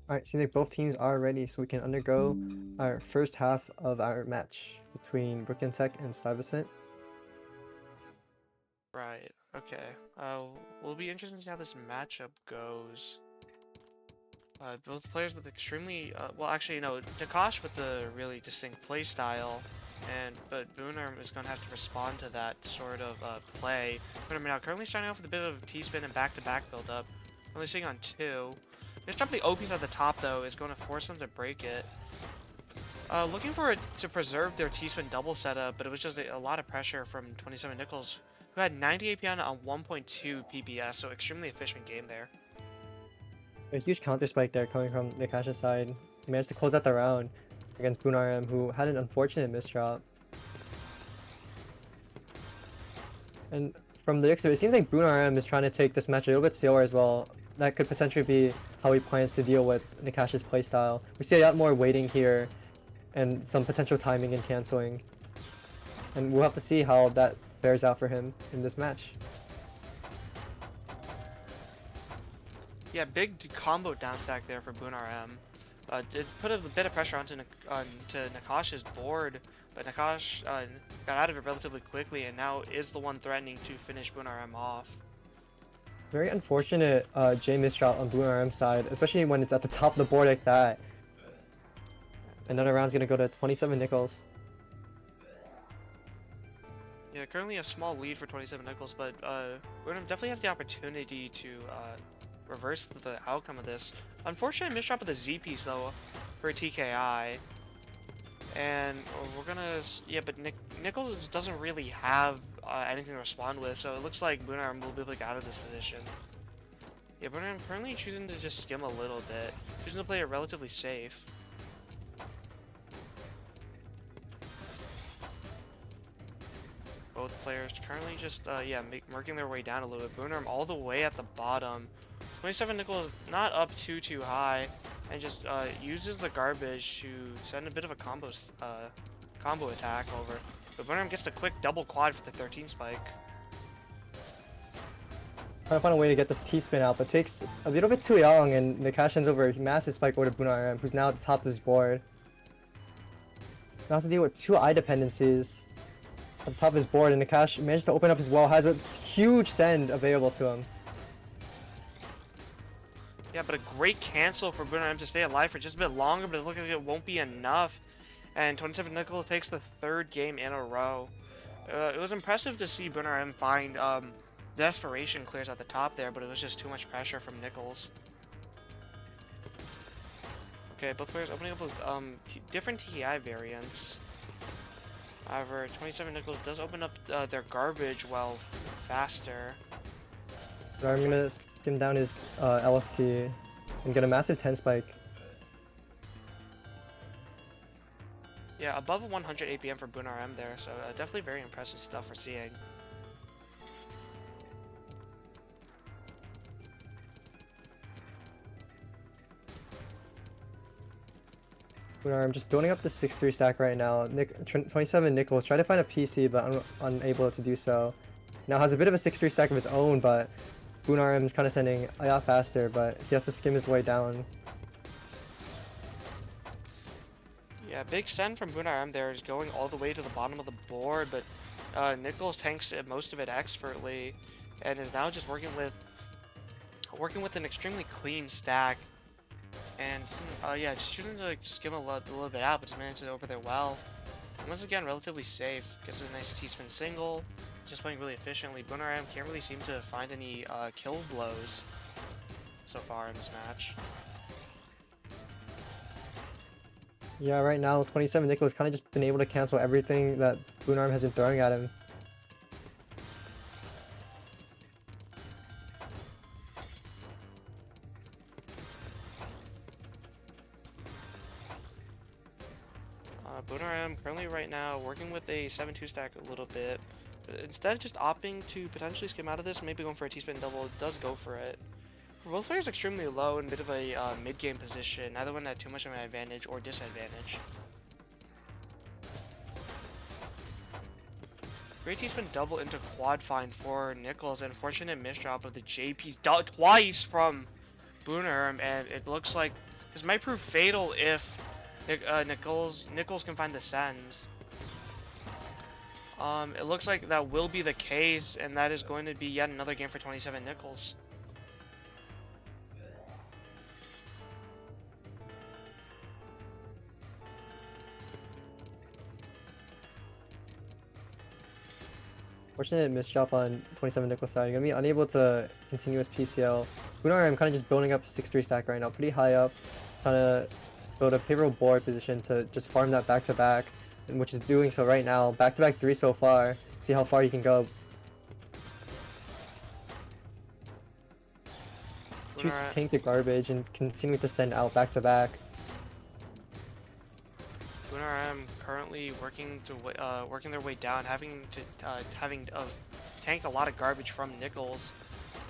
Alright, seems like both teams are ready, so we can undergo our first half of our match between Brooklyn Tech and Stuyvesant. Right, okay. We'll be interested to see how this matchup goes. Both players with extremely, well actually no, Nakash with the really distinct play style, but Booner is going to have to respond to that sort of play. Booner now currently starting off with a bit of T-spin and back-to-back build-up, only sitting on 2. This drop the OPs at the top though is going to force them to break it. Looking for it to preserve their T-spin double setup, but it was just a lot of pressure from 27 Nichols, who had 90 AP on 1.2 PPS, so extremely efficient game there. A huge counter spike there coming from Nikash's side. He managed to close out the round against Boonarm, who had an unfortunate misdrop. And from the looks of it, it seems like Boonarm is trying to take this match a little bit slower as well. That could potentially be how he plans to deal with Nikash's playstyle. We see a lot more waiting here and some potential timing and canceling. And we'll have to see how that bears out for him in this match. Yeah, big combo down stack there for Booner M. did put a bit of pressure onto Nakash's board, but Nakash got out of it relatively quickly and now is the one threatening to finish Bunarm off. Very unfortunate J misroute on Blue RM side, especially when it's at the top of the board like that. Another round's gonna go to 27 nickels. Yeah, currently a small lead for 27 nickels, but Bunarm definitely has the opportunity to reverse the outcome of this. Unfortunate misdrop of the Z piece though for TKI. And we're gonna, yeah, but Nichols doesn't really have anything to respond with, so it looks like Bunarm will be able to get out of this position. Yeah, Bunarm currently choosing to just skim a little bit, choosing to play it relatively safe. Both players currently just, yeah, working their way down a little bit. Bunarm all the way at the bottom. 27 Nichols not up too high, and just uses the garbage to send a bit of a combo attack over. But Bunarm gets a quick double quad for the 13 spike. Trying to find a way to get this T-spin out, but takes a little bit too long, and the cash ends over a massive spike over to Bunarm, who's now at the top of his board. Now has to deal with two eye dependencies at the top of his board, and the cash managed to open up his wall, has a huge send available to him. Yeah, but a great cancel for Bunarm to stay alive for just a bit longer, but it looks like it won't be enough. And 27 Nichols takes the third game in a row. It was impressive to see Bunarm find desperation clears at the top there, but it was just too much pressure from Nichols. Okay, both players opening up with different TI variants. However, 27 Nichols does open up their garbage well faster. I'm gonna skim down his LST and get a massive 10 spike. Yeah, above 100 APM for Bunarm there, so definitely very impressive stuff we're seeing. I'm just building up the 6-3 stack right now. 27 Nichols tried to find a PC, but unable to do so. Now has a bit of a 6-3 stack of his own, but Bunarm is kind of sending a lot faster, but he has to skim his way down. Yeah, big send from Bunarm there is going all the way to the bottom of the board, but Nichols tanks most of it expertly, and is now just working with an extremely clean stack. And yeah, just shooting to skim a little bit out, but just manages it over there well. And once again, relatively safe. Gets a nice T-spin single. Just playing really efficiently. Bunarm can't really seem to find any kill blows so far in this match. Yeah, right now 27 Nichols kind of just been able to cancel everything that Bunarm has been throwing at him. Bunarm currently right now working with a 7-2 stack a little bit. Instead of just opting to potentially skim out of this, maybe going for a T-spin double, does go for it. Both players extremely low in a bit of a mid-game position, neither one had too much of an advantage or disadvantage. Great T-spin double into quad find for Nichols, and unfortunate misdrop of the JP twice from Bunarm, and it looks like this might prove fatal if Nichols can find the sends. It looks like that will be the case, and that is going to be yet another game for 27 Nichols. Fortunate misdrop on 27 Nichols side. You're gonna be unable to continue his PCL. Bunarm kind of just building up a 6-3 stack right now, pretty high up, trying to build a favorable board position to just farm that back-to-back, which is doing so right now. Back-to-back 3 so far. See how far you can go. Choose to tank the garbage and continue to send out back-to-back. Bunarm currently working their way down, having tanked a lot of garbage from Nichols.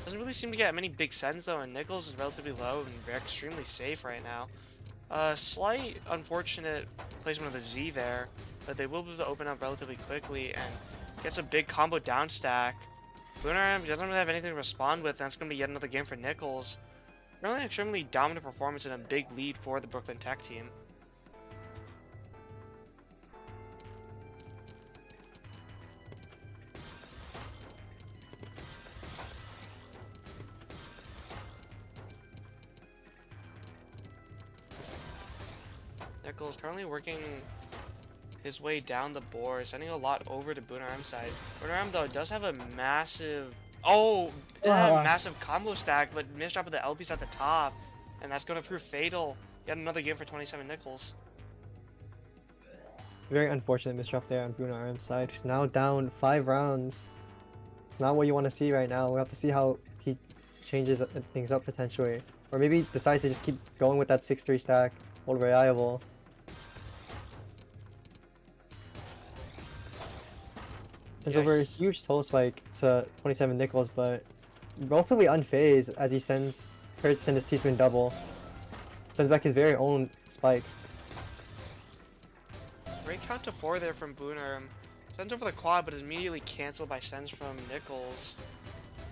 Doesn't really seem to get many big sends though, and Nichols is relatively low and extremely safe right now. Slight unfortunate placement of the Z there, but they will be able to open up relatively quickly and gets a big combo down stack. Bunarm doesn't really have anything to respond with, and that's going to be yet another game for Nichols. Really an extremely dominant performance and a big lead for the Brooklyn Tech team. Nichols currently working his way down the board, sending a lot over to Boonerham's side. Boonerham though does have a massive massive combo stack, but missed drop of the LBs at the top, and that's gonna prove fatal. Yet another game for 27 Nichols. Very unfortunate misdrop there on Bruno Arm's side. He's now down 5 rounds. It's not what you want to see right now. We have to see how he changes things up potentially. Or maybe decides to just keep going with that 6-3 stack. Old reliable. Sends over a huge toe spike to 27 Nichols, but relatively unfazed as he sends tries to send his T-spin double. Sends back his very own spike. Great count to 4 there from Booner. Sends over the quad, but is immediately canceled by sends from Nichols.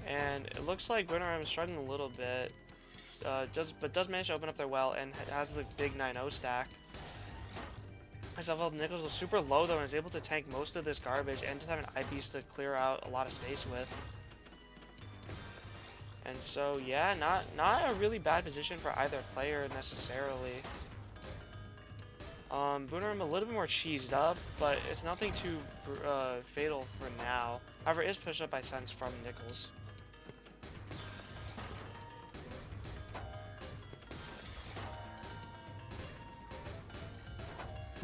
And it looks like Booner is struggling a little bit. Does manage to open up their well and has the big 9-0 stack. Nichols was super low though and is able to tank most of this garbage and just have an eyepiece to clear out a lot of space with. And so yeah, not a really bad position for either player necessarily. Boonerham a little bit more cheesed up, but it's nothing too fatal for now. However, it is pushed up by sense from Nichols.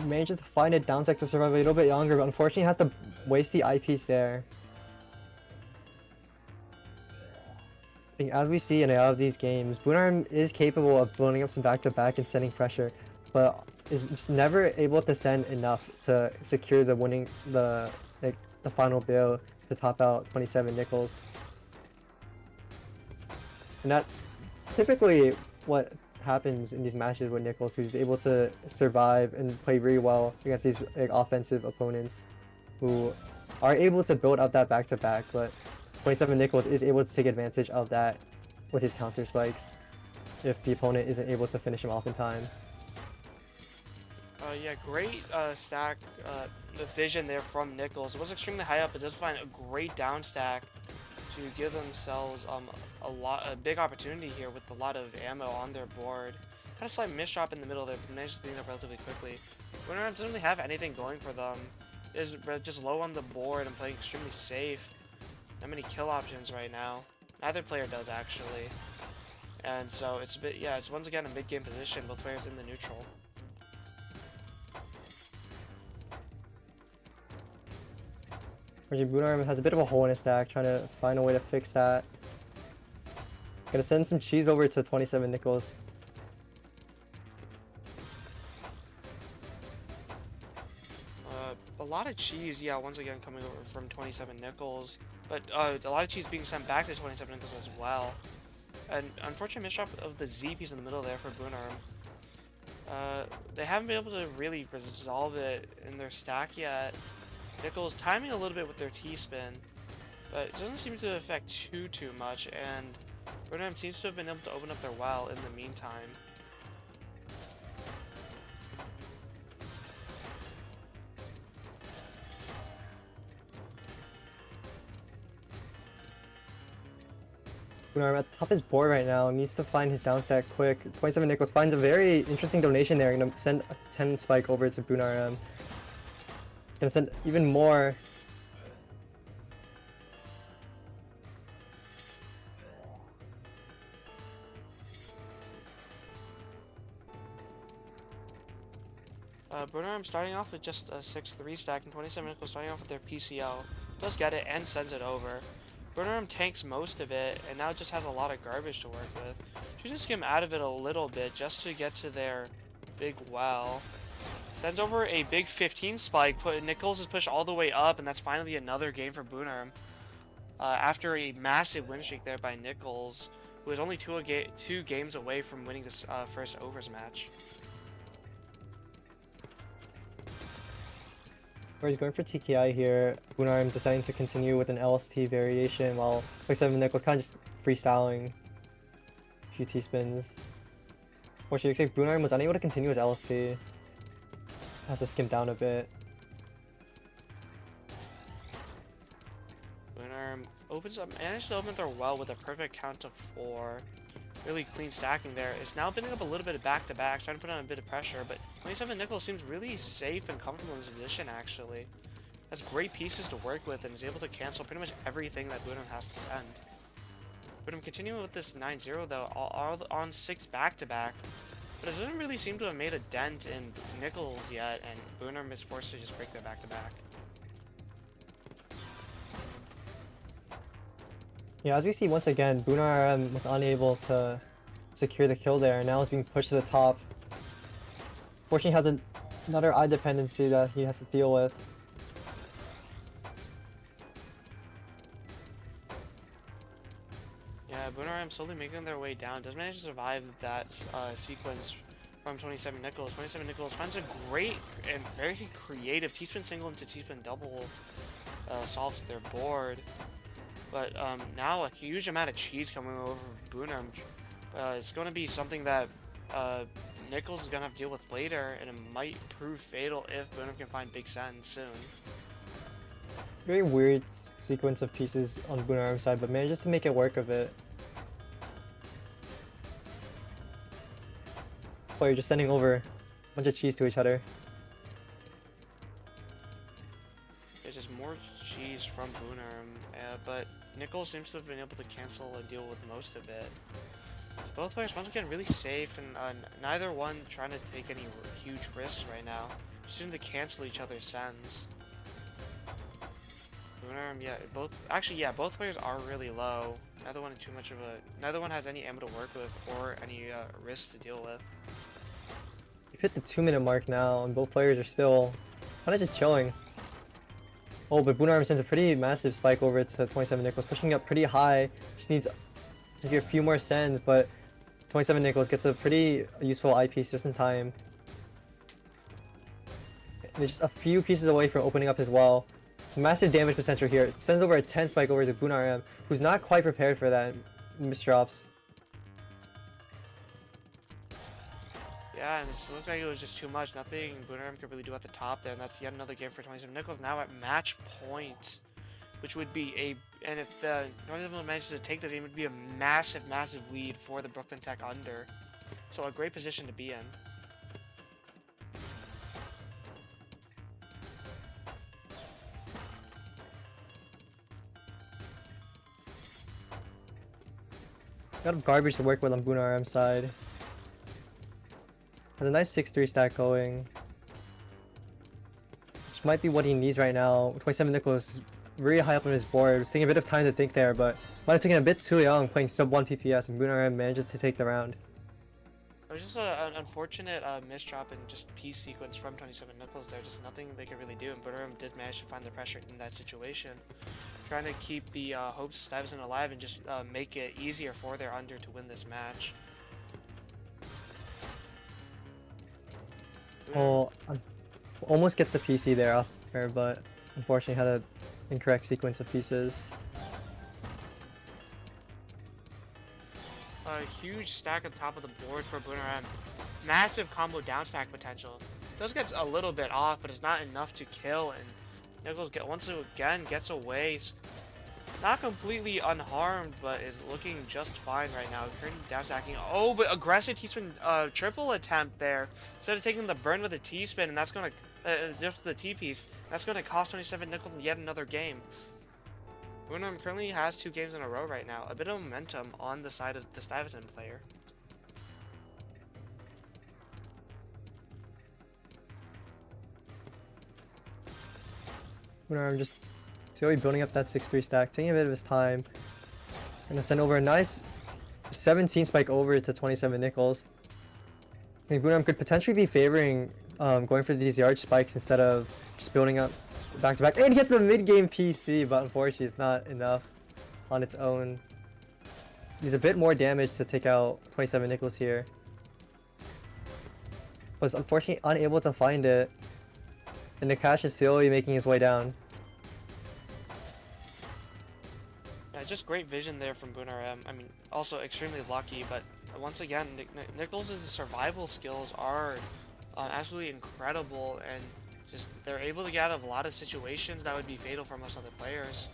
Manages to find a downside to survive a little bit longer, but unfortunately has to waste the eyepiece there. I think as we see in a lot of these games, Boonerham is capable of building up some back-to-back and setting pressure, but is just never able to send enough to secure the final bill to top out 27 Nichols. And that's typically what happens in these matches with Nichols, who's able to survive and play really well against these offensive opponents who are able to build up that back-to-back, but 27 Nichols is able to take advantage of that with his counter spikes if the opponent isn't able to finish him off in time. Yeah, great stack, the vision there from Nichols. It was extremely high up, but does find a great down stack to give themselves a big opportunity here with a lot of ammo on their board. Had a slight misdrop in the middle there, but managed to clean up relatively quickly. Winner doesn't really have anything going for them. Is just low on the board and playing extremely safe. Not many kill options right now. Neither player does actually. And so it's a bit, yeah, it's once again a mid-game position, both players in the neutral. Boonerham has a bit of a hole in his stack, trying to find a way to fix that. Gonna send some cheese over to 27 Nichols. A lot of cheese, yeah, once again coming over from 27 Nichols. But a lot of cheese being sent back to 27 Nichols as well. An unfortunate misdrop of the Z piece in the middle there for Boonerham. They haven't been able to really resolve it in their stack yet. Nichols timing a little bit with their T-spin, but it doesn't seem to affect too much, and Burnham seems to have been able to open up their well in the meantime. Boonerham at the top of his board right now, needs to find his down stack quick. 27 Nichols finds a very interesting donation there, gonna send a 10 spike over to Boonerham. Gonna send even more. Burnham starting off with just a 6-3 stack, and 27 Nichols starting off with their PCL. Does get it and sends it over. Burnham tanks most of it, and now just has a lot of garbage to work with. Should just skim out of it a little bit just to get to their big well. Sends over a big 15 spike. Nichols is pushed all the way up, and that's finally another game for Boonerham. After a massive win streak there by Nichols, who is only two games away from winning this first overs match. Where he's going for TKI here. Boonerham deciding to continue with an LST variation while 27 Nichols kind of just freestyling. few T-spins. Fortunately, looks like Boonarm was unable to continue his LST. Has to skim down a bit. Boonarm managed to open their well with a perfect count of 4. Really clean stacking there. It's now building up a little bit of back-to-back, trying to put on a bit of pressure, but 27 Nichols seems really safe and comfortable in his position, actually. Has great pieces to work with and is able to cancel pretty much everything that Boonarm has to send. Boonarm continuing with this 9-0 though, all on 6 back-to-back, but it doesn't really seem to have made a dent in Nichols yet, and Boonarm is forced to just break their back-to-back. Yeah, as we see once again, Boonarm was unable to secure the kill there, and now is being pushed to the top. Fortunately, has another eye dependency that he has to deal with. Yeah, Boonarm slowly making their way down. Does manage to survive that sequence from 27 Nichols. 27 Nichols finds a great and very creative T-spin single into T-spin double solves their board. But now a huge amount of cheese coming over Boonarm. It's going to be something that Nichols is going to have to deal with later, and it might prove fatal if Boonarm can find Big Sen soon. Very weird sequence of pieces on Boonarm's side, but manages to make it work of it. Oh, you're just sending over a bunch of cheese to each other. There's just more cheese from Boonarm, but Nichols seems to have been able to cancel and deal with most of it. So both players once again really safe, and neither one trying to take any huge risks right now. Just seem to cancel each other's sends. Boonarm, both players are really low. Neither one has any ammo to work with or any risks to deal with. We've hit the 2-minute mark now, and both players are still kind of just chilling. Oh, but Boonarm sends a pretty massive spike over to 27 Nichols, pushing up pretty high. Just needs to get a few more sends, but 27 Nichols gets a pretty useful eyepiece just in time. And it's just a few pieces away from opening up his well. Massive damage potential here. It sends over a 10 spike over to Boonarm, who's not quite prepared for that. Misdrops. Yeah, and it looked like it was just too much. Nothing Boonarm could really do at the top there, and that's yet another game for 27 Nichols. Now at match point, which would be and if the 27 manages to take the game, it would be a massive lead for the Brooklyn Tech under. So a great position to be in. Got garbage to work with on Boonarm's side. Has a nice 6-3 stack going. Which might be what he needs right now. 27 Nichols is really high up on his board. It's taking a bit of time to think there, but might have taken a bit too young playing sub 1 PPS, and Boonarm manages to take the round. It was just an unfortunate misdrop and just piece sequence from 27 Nichols there. Just nothing they could really do, and Boonarm did manage to find the pressure in that situation. Trying to keep the hopes of Stuyvesant alive and just make it easier for their under to win this match. Oh, almost gets the PC there, but unfortunately had an incorrect sequence of pieces. A huge stack at the top of the board for Boonarm. Massive combo down stack potential. Does get a little bit off, but it's not enough to kill, and Nichols once again gets away. Not completely unharmed, but is looking just fine right now. Currently down stacking. Oh, but aggressive T-spin triple attempt there. Instead of taking the burn with a T-spin, and that's gonna just the T-piece. That's gonna cost 27 Nichols yet another game. Boonarm currently has 2 games in a row right now. A bit of momentum on the side of the Stuyvesant player. Boonarm just slowly building up that 6-3 stack, taking a bit of his time. Gonna send over a nice 17 spike over to 27 Nichols. I think Boonarm could potentially be favoring going for these yard spikes instead of just building up back to back. And he gets a mid-game PC, but unfortunately it's not enough on its own. Needs a bit more damage to take out 27 Nichols here. Was unfortunately unable to find it. And the cash is slowly making his way down. Yeah, just great vision there from Boonarm. I mean, also extremely lucky, but once again, Nichols' survival skills are absolutely incredible, and just they're able to get out of a lot of situations that would be fatal for most other players.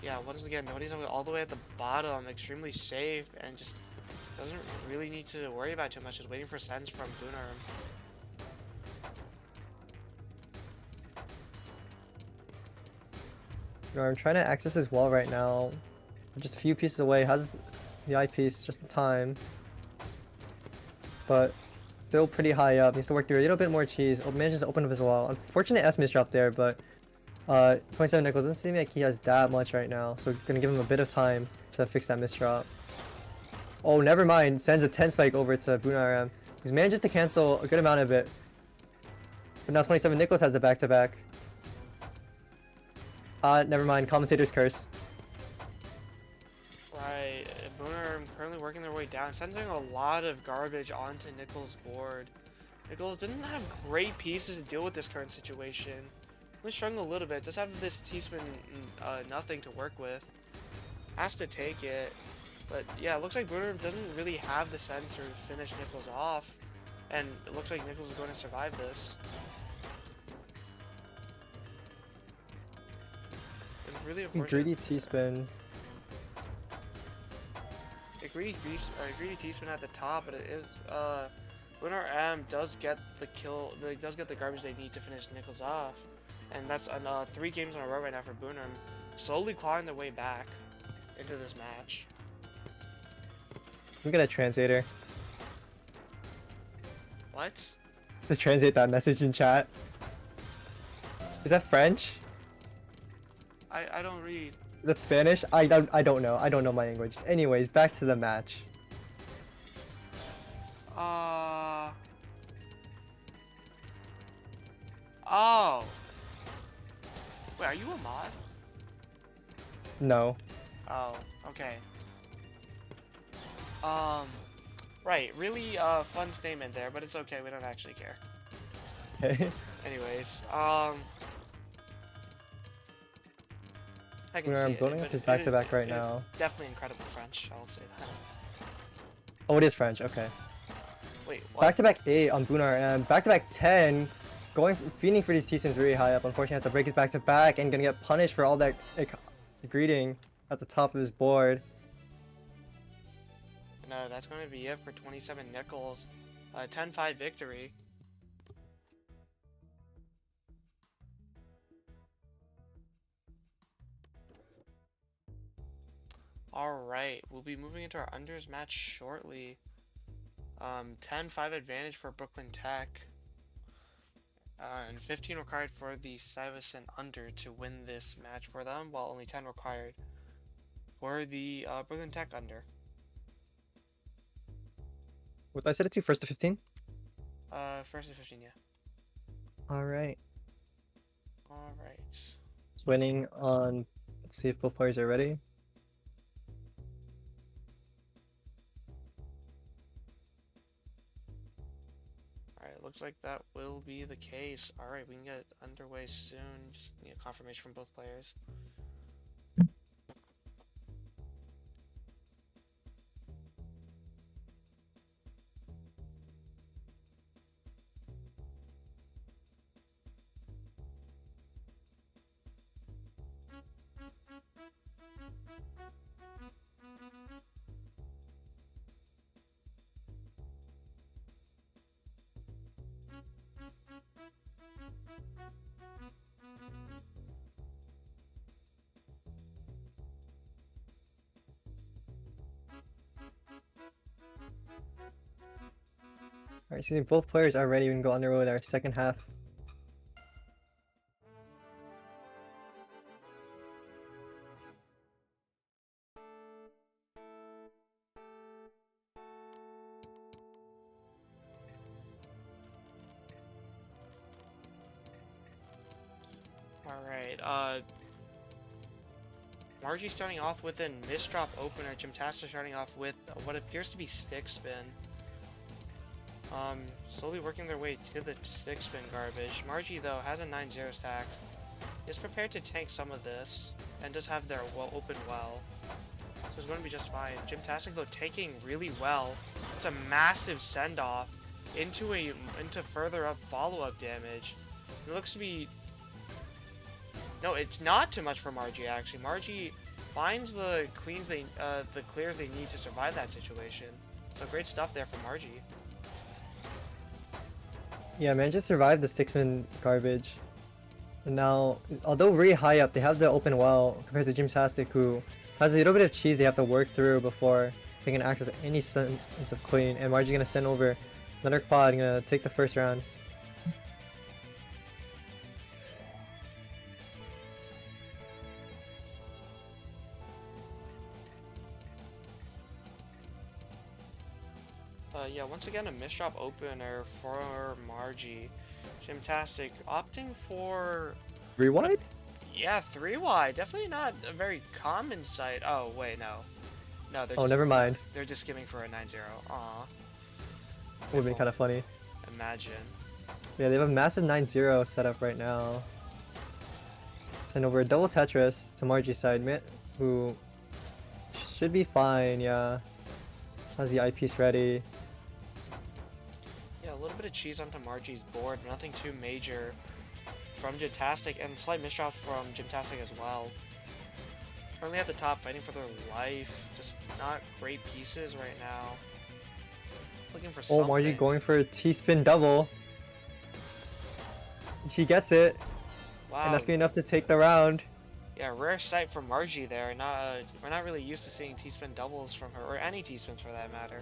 Yeah, once again, nobody's all the way at the bottom, extremely safe, and just doesn't really need to worry about too much, just waiting for sends from Booner. I'm trying to access his wall right now. I'm just a few pieces away. Has the eyepiece just in time. But still pretty high up. Needs to work through a little bit more cheese. Manages to open up his wall. Unfortunate S misdrop there, but 27 Nichols doesn't seem like he has that much right now. So gonna give him a bit of time to fix that misdrop. Oh, never mind. Sends a 10 spike over to Bunaram. He manages to cancel a good amount of it. But now 27 Nichols has the back-to-back. Never mind. Commentator's curse. Right, Booner currently working their way down, sending a lot of garbage onto Nichols' board. Nichols didn't have great pieces to deal with this current situation. He's struggling a little bit, just have this T-spin nothing to work with. Has to take it. But yeah, it looks like Booner doesn't really have the sense to finish Nichols off. And it looks like Nichols is going to survive this. It's really unfortunate. Greedy T-spin. A greedy T-spin at the top, but it is Booner M does get the kill. Does get the garbage they need to finish Nichols off, and that's 3 games in a row right now for Booner, slowly clawing their way back into this match. I'm gonna translator. What? Just translate that message in chat. Is that French? I don't read. Is that Spanish? I don't know. I don't know my language. Anyways, back to the match. Oh. Wait, are you a mod? No. Oh, okay. Right, really fun statement there, but it's okay, we don't actually care. Okay. Anyways, I can see I'm it, building but up his it back-to-back right it's now. definitely incredible French, I'll say that. Oh, it is French. Okay. Wait, what? Back-to-back 8 on Bunar and back-to-back 10. Feeding for these T-spins really high up. Unfortunately, has to break his back-to-back and gonna get punished for all that greeting at the top of his board. No, that's going to be it for 27 Nichols. 10-5 victory. Alright, we'll be moving into our unders match shortly. 10-5 advantage for Brooklyn Tech. And 15 required for the Stuyvesant under to win this match for them, while only 10 required for the Brooklyn Tech under. What did I set it to? First to 15? First to 15, yeah. Alright. Alright. Winning on... Let's see if both players are ready. Alright, looks like that will be the case. Alright, we can get underway soon. Just need a confirmation from both players. Alright, so both players are ready. We can go underway with our second half. Alright, Margie starting off with a misdrop opener, Gymtasta starting off with what appears to be stick spin. Slowly working their way to the stick spin garbage. Margie though has a 9-0 stack, is prepared to tank some of this, and does have their open well. is going to be just fine. Gymtastic though taking really well. It's a massive send-off into further up follow-up damage. It looks to be... No, it's not too much for Margie actually. Margie finds the clears they need to survive that situation. So great stuff there for Margie. Yeah, man, just survived the Sticksman garbage. And now, although really high up, they have the open well compared to Gymtastic, who has a little bit of cheese they have to work through before they can access any sense of clean. And Margie's gonna send over another quad, gonna take the first round. Yeah, once again a misdrop opener for Margie. Gymtastic opting for... 3 wide? Yeah, 3 wide. Definitely not a very common sight. Oh, wait, no. No, they're Oh, just... never mind. They're just skimming for a 9-0. Aw. Would be kind of funny. Imagine. Yeah, they have a massive 9-0 set up right now. Send over a double Tetris to Margie's side, who should be fine, yeah. Has the eyepiece ready. Yeah, a little bit of cheese onto Margie's board, but nothing too major from Gymtastic, and slight misdrop from Gymtastic as well. Currently at the top, fighting for their life. Just not great pieces right now. Looking for something. Oh, Margie going for a T-spin double. She gets it. Wow. And that's good enough to take the round. Yeah, rare sight for Margie there. We're not really used to seeing T-spin doubles from her, or any T-spins for that matter.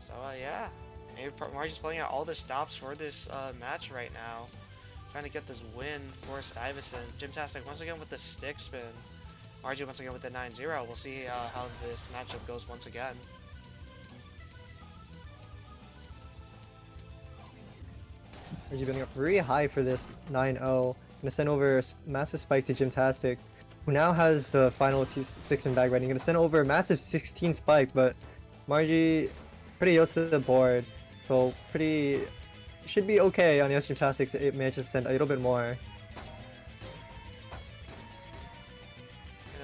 So yeah, maybe Margie's pulling out all the stops for this match right now, trying to get this win for Stuyvesant. Gymtastic once again with the stick spin. Margie once again with the 9-0. We'll see how this matchup goes once again. Margie building up really high for this 9-0. Gonna send over a massive spike to Gymtastic, who now has the final T6-man bag ready. Gonna send over a massive 16 spike, but Margie pretty close to the board, so should be okay on the Gymtastic. It manages to send a little bit more. And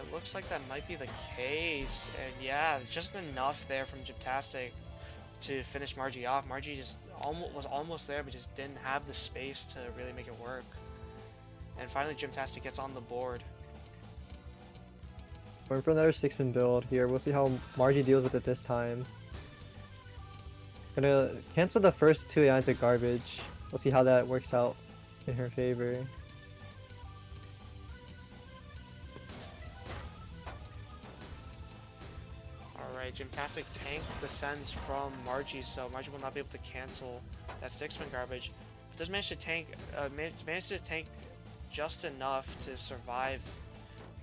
it looks like that might be the case. And yeah, just enough there from Gymtastic to finish Margie off. Margie just was almost there, but just didn't have the space to really make it work. And finally, Gymtastic gets on the board. Going for another 6-man build here. We'll see how Margie deals with it this time. Gonna cancel the first 2 lines of garbage. We'll see how that works out in her favor. Alright, Gymtastic tanked the sends from Margie, so Margie will not be able to cancel that 6-man garbage. But does manage to tank just enough to survive,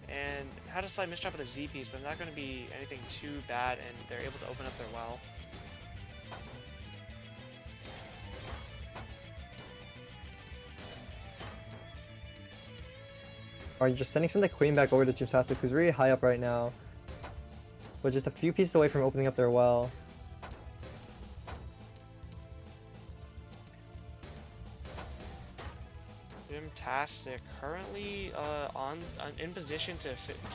and had a slight misdrop of the Z piece, but not going to be anything too bad, and they're able to open up their well. Alright, just sending some of the queen back over to Gymtastic, who's really high up right now, but just a few pieces away from opening up their well. Gymtastic currently in position to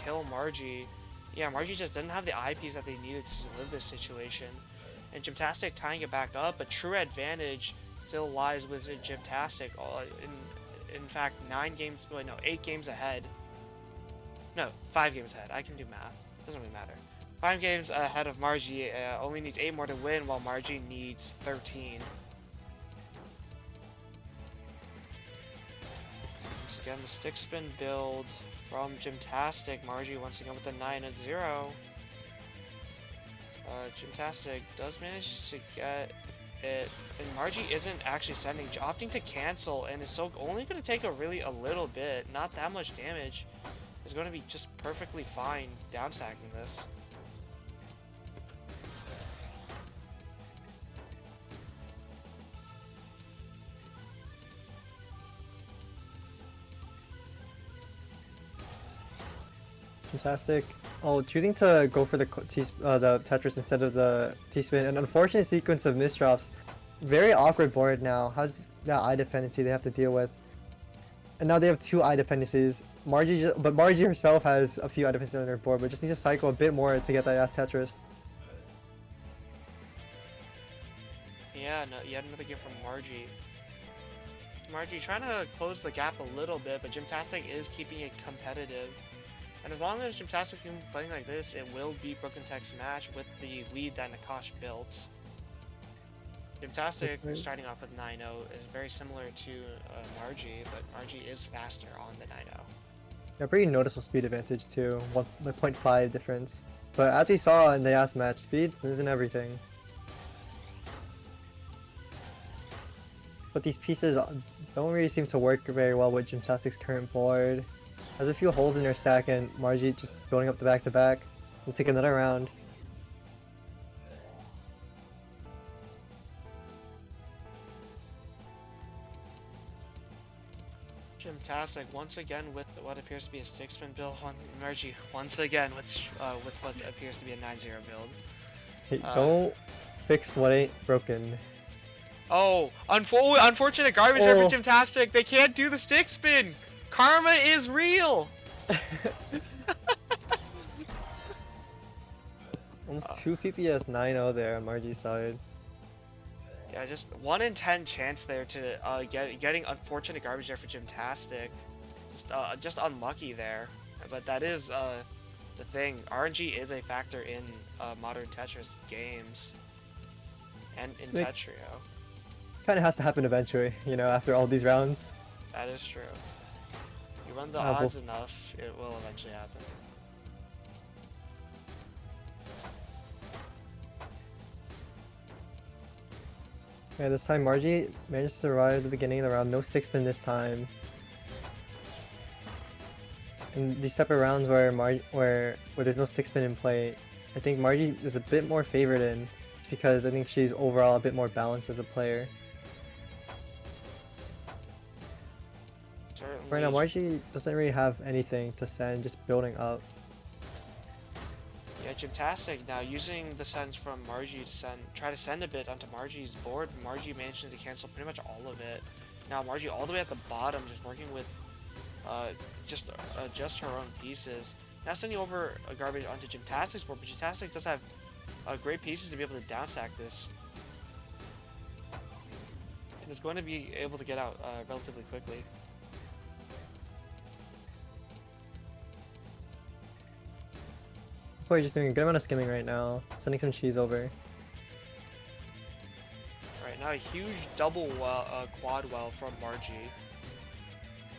kill Margie. Yeah, Margie just doesn't have the eyepiece that they needed to live this situation. And Gymtastic tying it back up, but true advantage still lies with Gymtastic. In fact, 8 games ahead. No, 5 games ahead. I can do math. Doesn't really matter. 5 games ahead of Margie. Only needs 8 more to win, while Margie needs 13. Again, the stick spin build from Gymtastic. Margie once again with the 9-0. Gymtastic does manage to get it, and Margie isn't actually sending, opting to cancel, and is so only going to take a little bit, not that much damage. Is going to be just perfectly fine downstacking this. Fantastic. Oh, choosing to go for the Tetris instead of the T-spin. An unfortunate sequence of misdrops. Very awkward board now. How's that eye dependency they have to deal with? And now they have 2 eye dependencies. But Margie herself has a few eye defenses on her board, but just needs to cycle a bit more to get that last Tetris. Yeah, no, yet another game from Margie. Margie trying to close the gap a little bit, but Gymtastic is keeping it competitive. And as long as Gymtastic can be playing like this, it will be Broken Tech's match with the lead that Nakash built. Gymtastic starting off with 9-0 is very similar to Margie, but Margie is faster on the 9-0. Yeah, pretty noticeable speed advantage too, 0.5 difference. But as we saw in the last match, speed isn't everything. But these pieces don't really seem to work very well with Gymtastic's current board. Has a few holes in her stack and Margie just building up the back-to-back. We'll take another round. Gymtastic once again with what appears to be a 6-spin build on Margie once again with what appears to be a 9-0 build. Hey, don't fix what ain't broken. Oh, unfortunate garbage there for Gymtastic. They can't do the 6-spin. Karma is real. Almost 2 PPS 9-0 there on Margie's side. Yeah, just 1 in 10 chance there to getting unfortunate garbage there for Gymtastic. Just unlucky there. But that is the thing. RNG is a factor in modern Tetris games and in Tetrio. Kind of has to happen eventually, you know, after all these rounds. That is true. You run the odds enough, it will eventually happen. Yeah, this time Margie managed to survive the beginning of the round. No 6-spin this time. In these separate rounds where there's no 6-spin in play, I think Margie is a bit more favored in, just because I think she's overall a bit more balanced as a player. Certainly. Right now, Margie doesn't really have anything to send, just building up. Yeah, Gymtastic now using the sends from Margie to try to send a bit onto Margie's board. Margie managing to cancel pretty much all of it. Now Margie all the way at the bottom, just working with just her own pieces. Now sending over a garbage onto Gymtastic's board, but Gymtastic does have great pieces to be able to downstack this. And is going to be able to get out relatively quickly. We're just doing a good amount of skimming right now, sending some cheese over. Right now, a huge double quad well from Margie.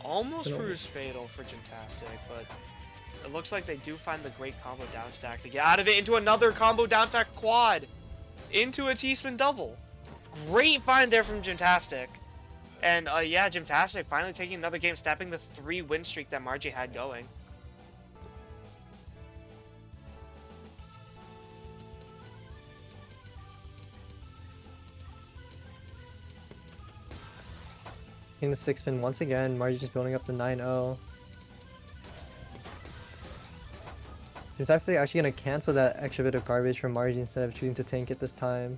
Almost proves fatal for Gymtastic, but it looks like they do find the great combo downstack to get out of it into another combo downstack quad into a T-spin double. Great find there from Gymtastic. And yeah, Gymtastic finally taking another game, snapping the 3-win streak that Margie had going. Getting the 6-spin once again, Margie just building up the 9-0. Gymtastic actually gonna cancel that extra bit of garbage from Margie instead of choosing to tank it this time.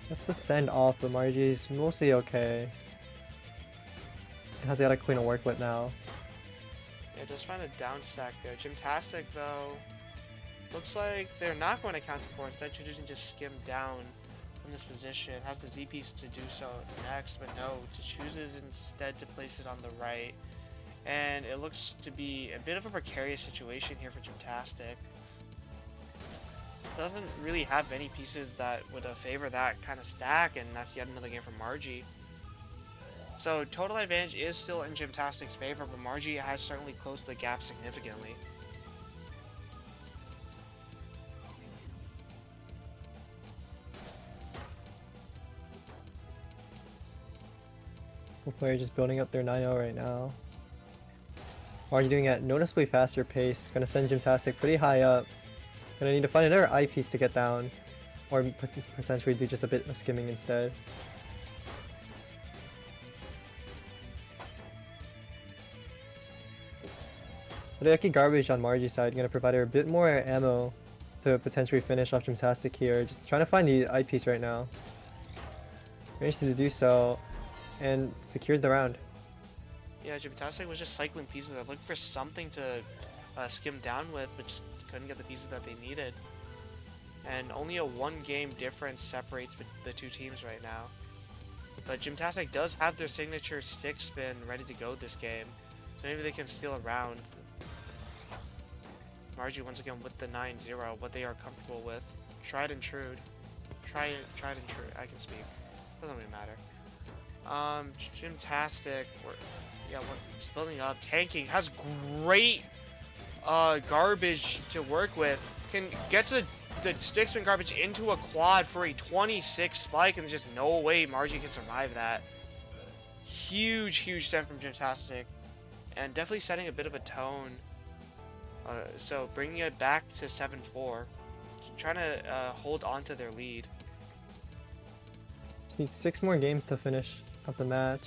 That's the send off, but Margie's mostly okay. Has got a queen to work with now. Yeah, just trying to downstack there. Gymtastic, though, looks like they're not going to counter for, instead choosing to skim down from this position. Has the Z piece to do so next, but no, chooses instead to place it on the right. And it looks to be a bit of a precarious situation here for Gymtastic. Doesn't really have any pieces that would favor that kind of stack, and that's yet another game from Margie. So total advantage is still in Gymtastic's favor, but Margie has certainly closed the gap significantly. Both players just building up their 9-0 right now. Margie doing it at noticeably faster pace. Gonna send Gymtastic pretty high up. Gonna need to find another eye piece to get down, or potentially do just a bit of skimming instead. But the lucky garbage on Margie's side gonna provide her a bit more ammo to potentially finish off Gymtastic here. Just trying to find the eyepiece right now. Managed to do so, and secures the round. Yeah, Gymtastic was just cycling pieces. I looked for something to skim down with, but just couldn't get the pieces that they needed. And only a 1-game difference separates the two teams right now. But Gymtastic does have their signature stick spin ready to go this game, so maybe they can steal a round. Margie once again with the 9-0, what they are comfortable with. Tried and true. Tried and true. I can speak. Doesn't really matter. Gymtastic, just building up. Tanking has great garbage to work with. Can get the stick spin garbage into a quad for a 26 spike, and there's just no way Margie can survive that. Huge send from Gymtastic, and definitely setting a bit of a tone. So bringing it back to 7-4, trying to hold on to their lead. Just need 6 more games to finish up the match.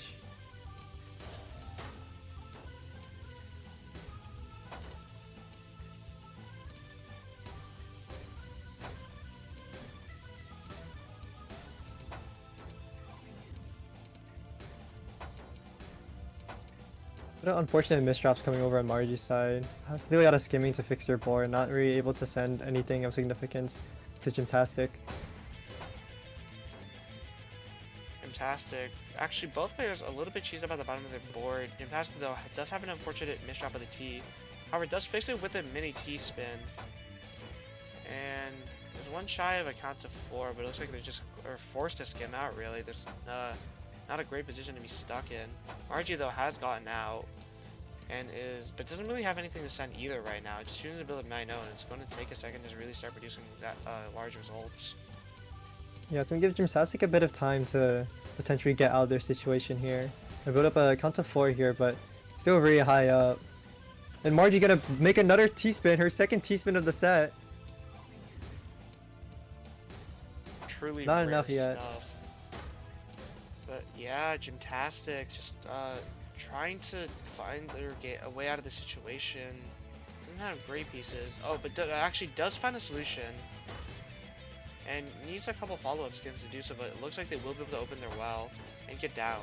What an unfortunate misdrops coming over on Margie's side. Has to do a lot of skimming to fix their board, not really able to send anything of significance to Gymtastic. Gymtastic. Actually, both players a little bit cheesed up at the bottom of their board. Gymtastic, though, does have an unfortunate misdrop of the T. However, does fix it with a mini T-spin. And there's one shy of a count to 4, but it looks like they're just forced to skim out, really. There's not a great position to be stuck in. Margie, though, has gotten out, but doesn't really have anything to send either right now. Just shooting the build of 9-0, and it's going to take a second to really start producing that large results. Yeah, it's going to give Gymtastic a bit of time to potentially get out of their situation here. They build up a count to 4 here, but still very high up. And Margie gonna make another T-spin, her second T-spin of the set. Truly not rare enough yet. Stuff. But yeah, Gymtastic just trying to find a way out of the situation. Doesn't have great pieces. Oh, but actually does find a solution. And needs a couple follow-up skins to do so, but it looks like they will be able to open their well and get down.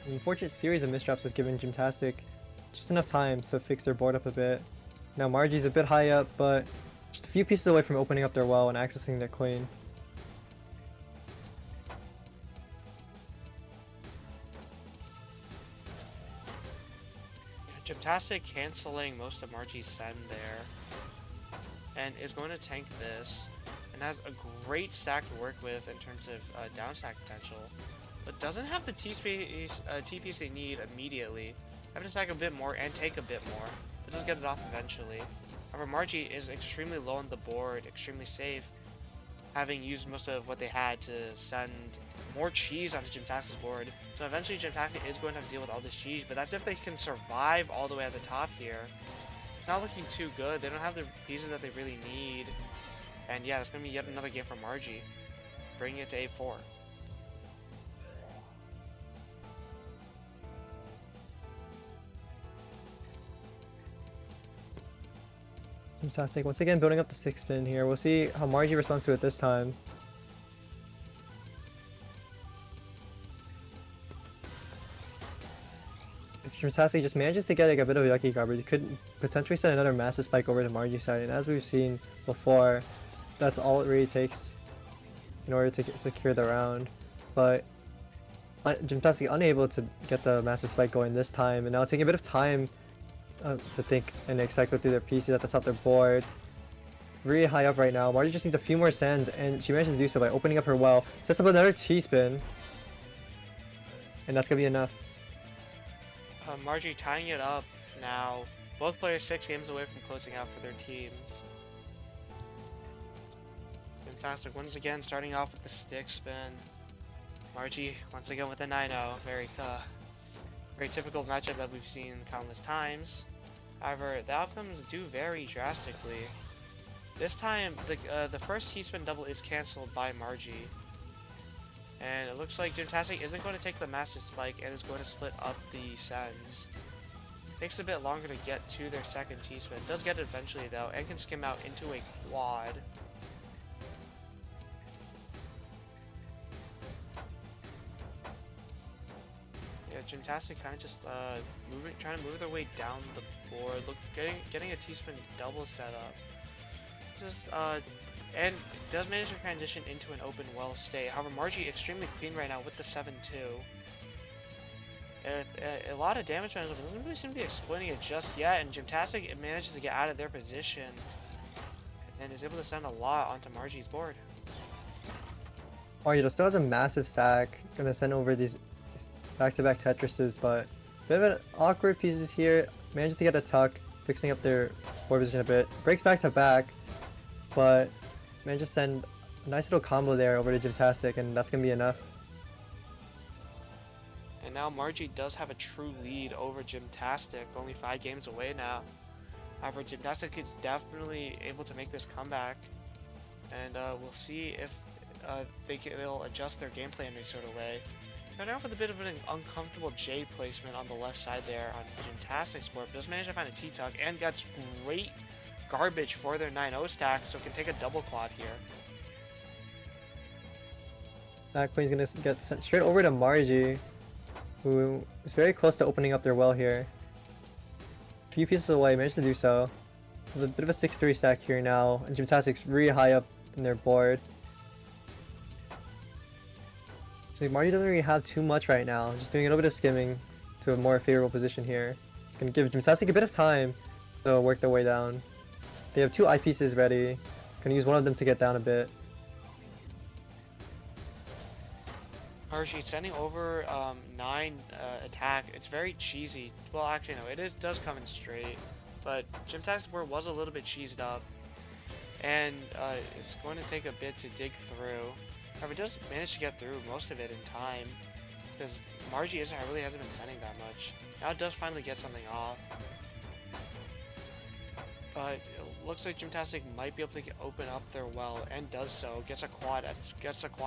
An unfortunate series of misdrops has given Gymtastic just enough time to fix their board up a bit. Now Margie's a bit high up, but just a few pieces away from opening up their well and accessing their queen. Gymtastic canceling most of Margie's send there, and is going to tank this, and has a great stack to work with in terms of down stack potential, but doesn't have the T-piece they need immediately. Having to stack a bit more and take a bit more, but does get it off eventually. However, Margie is extremely low on the board, extremely safe, having used most of what they had to send more cheese onto Gymtastic's board. So eventually Gymtastic is going to have to deal with all this cheese, but that's if they can survive all the way at the top here. It's not looking too good. They don't have the pieces that they really need. And yeah, it's going to be yet another game for Margie, bringing it to 8-4. Gymtastic once again building up the 6 spin here. We'll see how Margie responds to it this time. If Gymtastic just manages to get like a bit of yucky garbage, it could potentially send another massive spike over to Margie's side. And as we've seen before, that's all it really takes in order to secure the round. But Gymtastic unable to get the massive spike going this time, and now taking a bit of time to think and cycle through their pieces at the top of their board. Really high up right now. Margie just needs a few more sends, and she manages to do so by opening up her well. Sets up another T-spin, and that's gonna be enough. Margie tying it up now. Both players 6 games away from closing out for their teams. Fantastic. Once again, starting off with the stick spin. Margie once again with a 9-0. Very typical matchup that we've seen countless times. However, the outcomes do vary drastically. This time, the first T-spin double is cancelled by Margie. And it looks like Gymtastic isn't going to take the massive spike and is going to split up the sends. Takes a bit longer to get to their second T-spin. Does get it eventually though, and can skim out into a quad. Yeah, Gymtastic kind of just trying to move their way down the board. Look, getting a T-spin double setup. Just and does manage to transition into an open well state. However, Margie extremely clean right now with the 7-2. A lot of damage management doesn't really seem to be exploiting it just yet, and Gymtastic it manages to get out of their position and is able to send a lot onto Margie's board. Margie still has a massive stack. Gonna send over these back-to-back Tetrises, but bit of an awkward pieces here. Manages to get a tuck, fixing up their board position a bit. Breaks back-to-back, but manages to send a nice little combo there over to Gymtastic, and that's gonna be enough. And now Margie does have a true lead over Gymtastic, only 5 games away now. However, Gymtastic is definitely able to make this comeback, and we'll see if they'll adjust their gameplay in any sort of way. Starting off with a bit of an uncomfortable J placement on the left side there on Gymtastic's board, does manage to find a T-tuck, and gets great garbage for their 9-0 stack, so can take a double quad here. That Queen's gonna get sent straight over to Margie, who is very close to opening up their well here. A few pieces away, managed to do so. With a bit of a 6-3 stack here now, and Gymtastic's really high up in their board. So Margie doesn't really have too much right now, just doing a little bit of skimming to a more favorable position here. Can give Gymtastic a bit of time to work their way down. They have 2 eyepieces ready. Gonna use one of them to get down a bit. Margie sending over 9 attack. It's very cheesy. Well, actually no, does come in straight, but Gymtastic's board was a little bit cheesed up, and it's going to take a bit to dig through. However, it does manage to get through most of it in time, because Margie really hasn't been sending that much. Now it does finally get something off. But it looks like Gymtastic might be able to open up their well, and does so. Gets a quad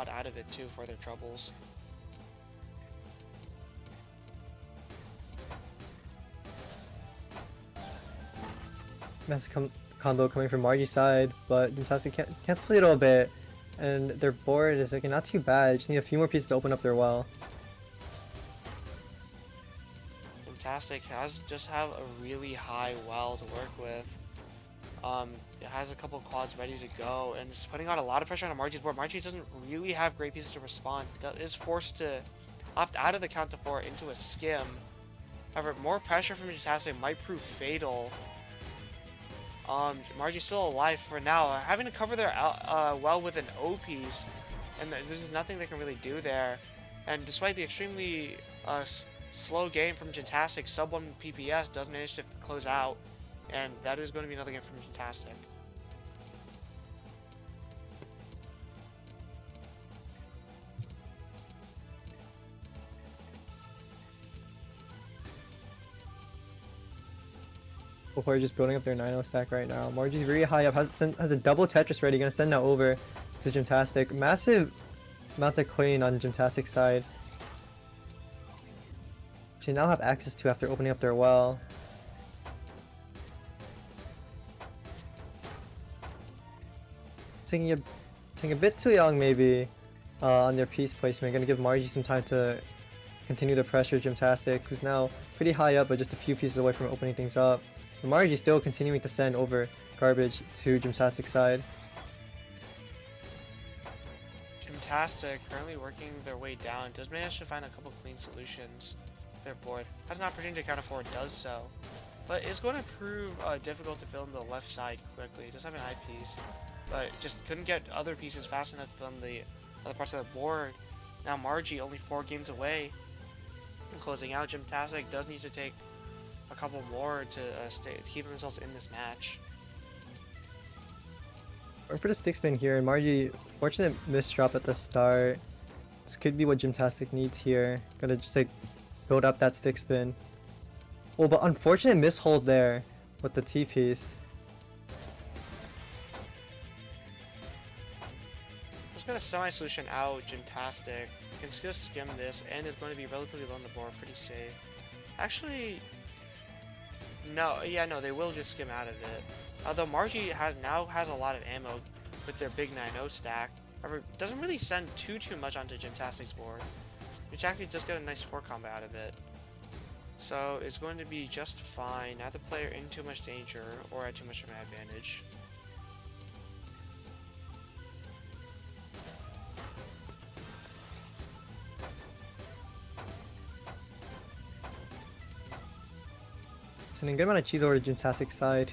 out of it too for their troubles. Massive combo coming from Margie's side, but Gymtastic cancels it a little bit, and their board is like not too bad. Just need a few more pieces to open up their well. Gymtastic just have a really high well to work with. It has a couple quads ready to go, and it's putting on a lot of pressure on Margie's board. Margie doesn't really have great pieces to respond. Is forced to opt out of the count to 4 into a skim. However, more pressure from Gymtastic might prove fatal. Margie's still alive for now, having to cover their well with an O piece, and there's nothing they can really do there. And despite the extremely slow game from Gymtastic, sub 1 PPS does manage to close out, and that is going to be another game from Gymtastic. Before just building up their 9-0 stack right now. Margie's really high up, has a double Tetris ready, gonna send that over to Gymtastic. Massive amounts of coin on Gymtastic's side, which they now have access to after opening up their well. Taking a bit too young maybe on their piece placement. Gonna give Margie some time to continue to pressure Gymtastic, who's now pretty high up but just a few pieces away from opening things up. But Margie still continuing to send over garbage to Gymtastic's side. Gymtastic currently working their way down, does manage to find a couple clean solutions. Their board has an opportunity to counter 4, does so, but is going to prove difficult to fill in the left side quickly. It does have an eyepiece, but just couldn't get other pieces fast enough on the other parts of the board. Now Margie only 4 games away and closing out. Gymtastic does need to take a couple more to keep themselves in this match. Going for the stick spin here, and Margie, fortunate misdrop at the start. This could be what Gymtastic needs here. Gotta just like build up that stick spin. Oh, but unfortunate mishold there with the T piece. Just gonna semi-solution out Gymtastic. Can just skim this, and is going to be relatively low on the board, pretty safe. Actually, No, yeah, no, they will just skim out of it. Although Margie now has a lot of ammo with their big 9-0 stack. However, doesn't really send too much onto Gymtastic's board, which actually does get a nice 4 combo out of it. So it's going to be just fine. Neither player in too much danger or at too much of an advantage. Sending a good amount of cheese over to Gymtastic side,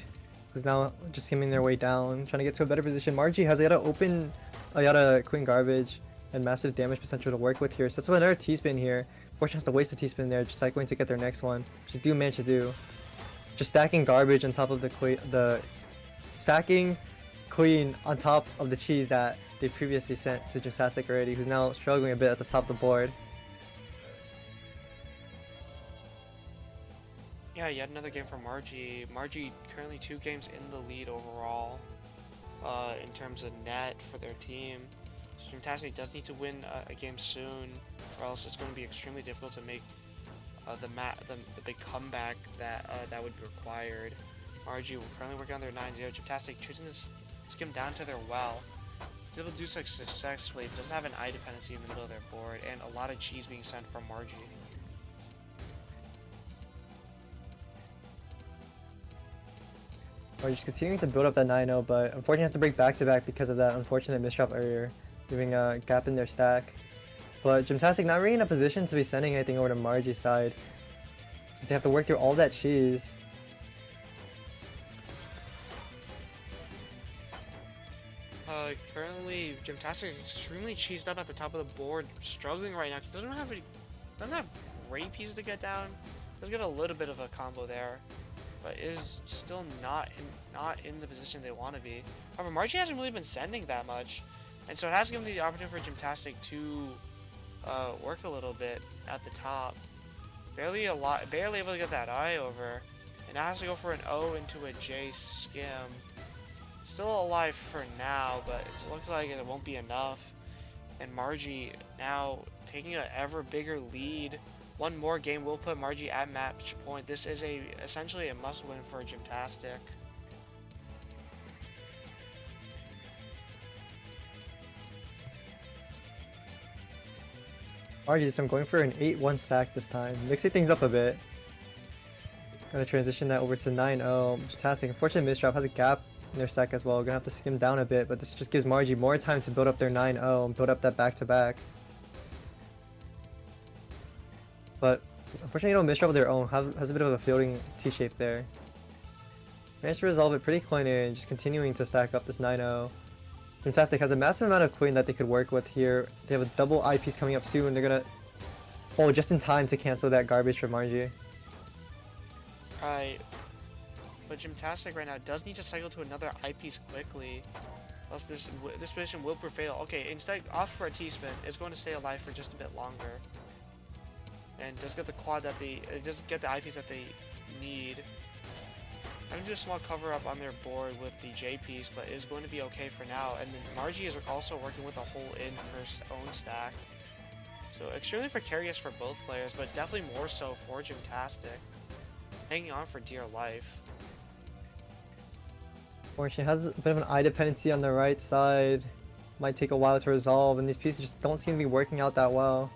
who's now just skimming their way down, trying to get to a better position. Margie has Ayada open, Ayada Queen Garbage, and massive damage potential to work with here. So that's another T-spin here. Fortune has to waste a T-spin there, just going to get their next one, which they do manage to do. Just stacking garbage on top of the stacking Queen on top of the cheese that they previously sent to Gymtastic already, who's now struggling a bit at the top of the board. Yeah, yet another game for Margie. Margie currently 2 games in the lead overall in terms of net for their team. So Gymtastic does need to win a game soon, or else it's going to be extremely difficult to make the big comeback that would be required. Margie will currently working on their 9-0. Gymtastic choosing to skim down to their well. He's able to do so successfully. It doesn't have an eye dependency in the middle of their board, and a lot of cheese being sent from Margie. Or just continuing to build up that 9-0, but unfortunately has to break back-to-back because of that unfortunate misdrop earlier, leaving a gap in their stack. But Gymtastic not really in a position to be sending anything over to Margie's side, so they have to work through all that cheese. Currently, Gymtastic is extremely cheesed up at the top of the board, struggling right now. Doesn't have great pieces to get down. Does get a little bit of a combo there, but is still not in the position they want to be. However, Margie hasn't really been sending that much, and so it has given the opportunity for Gymtastic to work a little bit at the top. Barely able to get that eye over, and now has to go for an O into a J skim. Still alive for now, but it looks like it won't be enough. And Margie now taking an ever bigger lead. One more game will put Margie at match point. This is essentially a must-win for Gymtastic. Margie's, I'm going for an 8-1 stack this time, mixing things up a bit. Gonna transition that over to 9-0. Gymtastic, unfortunately misdrop has a gap in their stack as well. Gonna have to skim down a bit, but this just gives Margie more time to build up their 9-0 and build up that back-to-back. But unfortunately, misdrop of their own has a bit of a fielding T-shape there. Managed to resolve it pretty cleanly and just continuing to stack up this 9-0. Gymtastic has a massive amount of queen that they could work with here. They have a double eye piece coming up soon. They're gonna... Oh, just in time to cancel that garbage for Margie. Right. But Gymtastic right now does need to cycle to another eyepiece quickly, else this position will prevail. Okay, instead off for a T-spin, it's going to stay alive for just a bit longer, and does get the quad that it does get the eyepiece that they need. I'm gonna do a small cover up on their board with the J piece, but is going to be okay for now. And then Margie is also working with a hole in her own stack, so extremely precarious for both players, but definitely more so for Gymtastic, hanging on for dear life. She has a bit of an eye dependency on the right side. Might take a while to resolve, and these pieces just don't seem to be working out that well.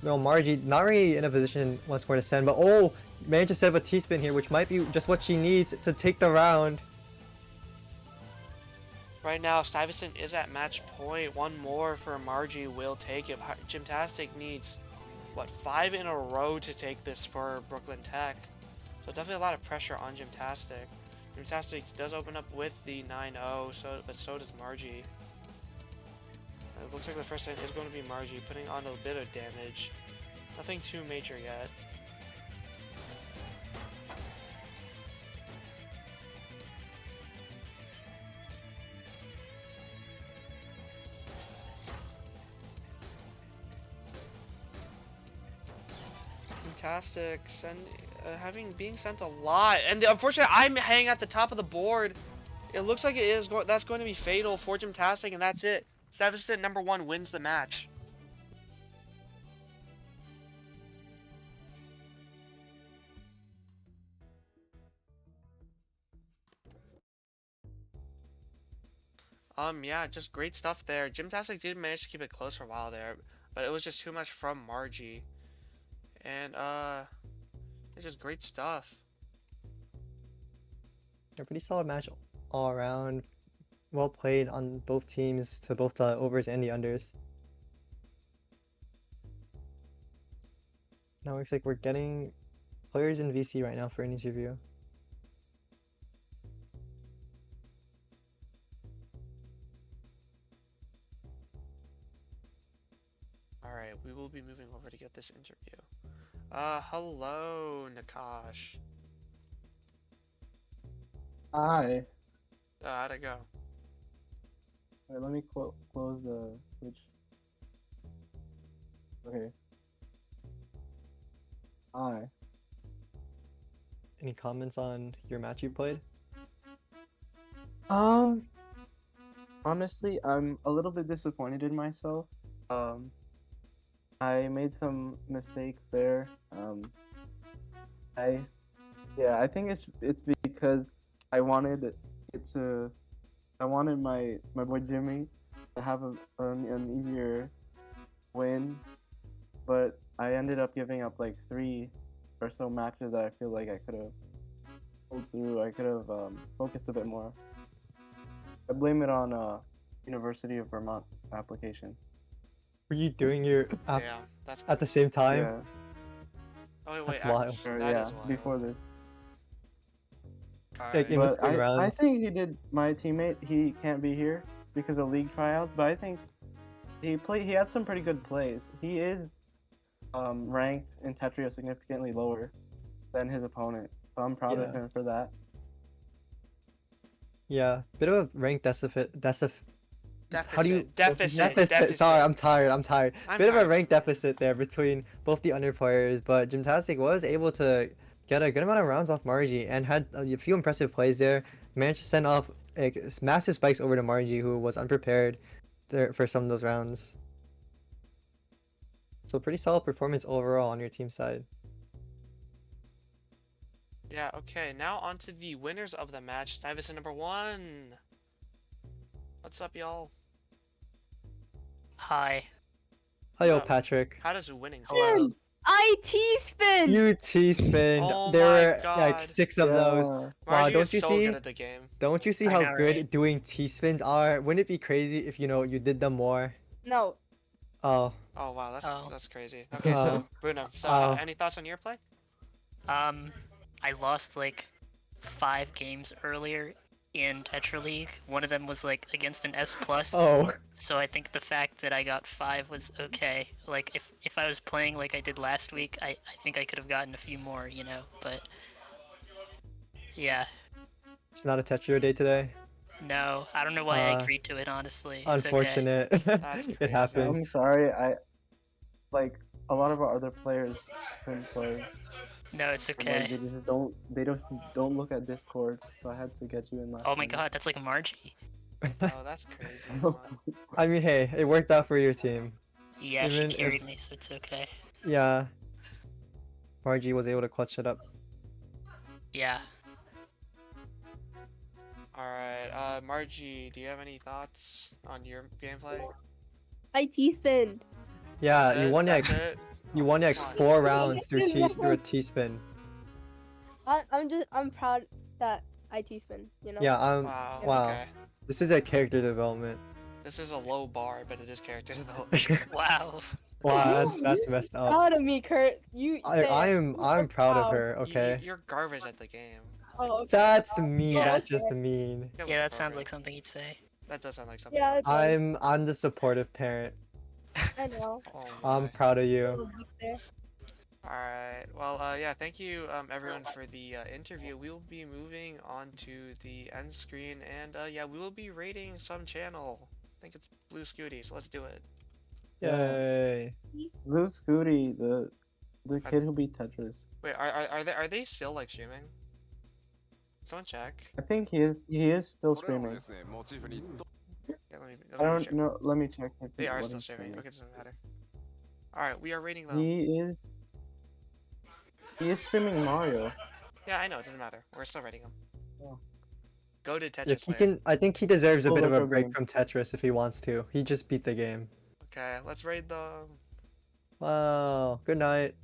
No, Margie not really in a position once more to send, but oh, managed to set up a T-spin here, which might be just what she needs to take the round. Right now, Stuyvesant is at match point. One more for Margie will take it. Gymtastic needs, what, 5 in a row to take this for Brooklyn Tech. So definitely a lot of pressure on Gymtastic. Gymtastic does open up with the 9-0, but so does Margie. It looks like the first hit is going to be Margie, putting on a bit of damage. Nothing too major yet. Gymtastic being sent a lot, and unfortunately I'm hanging at the top of the board. It looks like that's going to be fatal for Gymtastic, and that's it. Stuyvesant #1 wins the match. Yeah, just great stuff there. Gymtastic did manage to keep it close for a while there, but it was just too much from Margie. And it's just great stuff. A pretty solid match all around. Well played on both teams to both the overs and the unders. Now it looks like we're getting players in VC right now for an interview. Alright, we will be moving over to get this interview. Hello, Nakash. Hi. How'd it go? Wait, let me close the switch. Okay. Hi. Any comments on your match you played? Honestly, I'm a little bit disappointed in myself. I made some mistakes there. I think it's because I wanted I wanted my boy Jimmy to have an easier win, but I ended up giving up like 3 or so matches that I feel like I could have pulled through. I could have focused a bit more. I blame it on University of Vermont application. Were you doing your app Yeah, that's at the same time? Yeah, Oh wait, That's wild. or that yeah, is wild. before this. Like in Alright. But between I rounds. think he did. My teammate, he can't be here because of league tryouts. But I think he had some pretty good plays. He is ranked in Tetris significantly lower than his opponent. So I'm proud of Yeah. him for that. Yeah, bit of a rank deficit. How do you Deficit. Sorry, I'm tired. I'm Bit of a tired rank too. deficit there between both the under players, but Gymtastic was able to get a good amount of rounds off Margie and had a few impressive plays there. Managed to send off like, massive spikes over to Margie, who was unprepared there for some of those rounds. So pretty solid performance overall on your team side. Yeah, okay, now on to the winners of the match. Stuyvesant number 1. What's up, y'all? Hi. Hiyo, Uh, Patrick. How does winning feel? Hello. IT spin. You T-spinned. Oh There my were like God. 6 of those. Yeah. Wow, Margie don't is you so see? good at the game. Don't you see I how know, good right? doing T-spins are? Wouldn't it be crazy if you did them more? No. Oh, Oh wow, Oh. that's crazy. Okay, so Bruno, so any thoughts on your play? I lost like 5 games earlier in Tetra League. One of them was like against an S+. oh. So I think the fact that I got 5 was okay. Like if I was playing like I did last week, I think I could have gotten a few more, but yeah. It's not a Tetrio day today. No, I don't know why I agreed to it, honestly. It's okay. Unfortunate. That's It crazy. happens. I'm sorry. Like a lot of our other players couldn't play. No, it's And, okay. like, they just don't look at Discord. So I had to get you in last Oh my minute. god, that's like Margie. Oh, that's crazy. Come on. I mean, hey, it worked out for your team. Yeah, Even she carried if- me, so it's okay. Yeah. Margie was able to clutch it up. Yeah. Alright, Margie, do you have any thoughts on your gameplay? IT spin. Yeah, That's you it? won like That's it? you won like Come on. 4 rounds through a T-spin. I'm proud that IT spin. Yeah, Wow. wow. Okay. This is a character development. This is a low bar, but it is character development. Wow. Wow, that's messed up. Proud of me, Kurt. I'm proud of her, okay? You're garbage at the game. Oh, okay. That's mean. Yeah, That's just okay. mean. Get with Yeah, the that sounds program. like something you'd say. That does sound like something. Yeah, else. it does. I'm the supportive parent. I know. Oh I'm my. proud of A you. little deep there. Alright, well, yeah, thank you, everyone, for the interview. We will be moving on to the end screen, and, yeah, we will be rating some channel. I think it's Blue Scooty, so let's do it. Yay. Blue Scooty, the kid who beat Tetris. Wait, are they still, like, streaming? Someone check. I think he is still streaming. Yeah, let me I don't check. know. Let me check. If They are what still he's streaming. Okay, doesn't matter. Alright, we are rating them. He is streaming Mario. Yeah, I know, it doesn't matter. We're still rating them. Go to Tetris If he player. can, I think he deserves a bit Solo of a pro break game. from Tetris if he wants to. He just beat the game. Okay, let's raid the. Wow. Good night.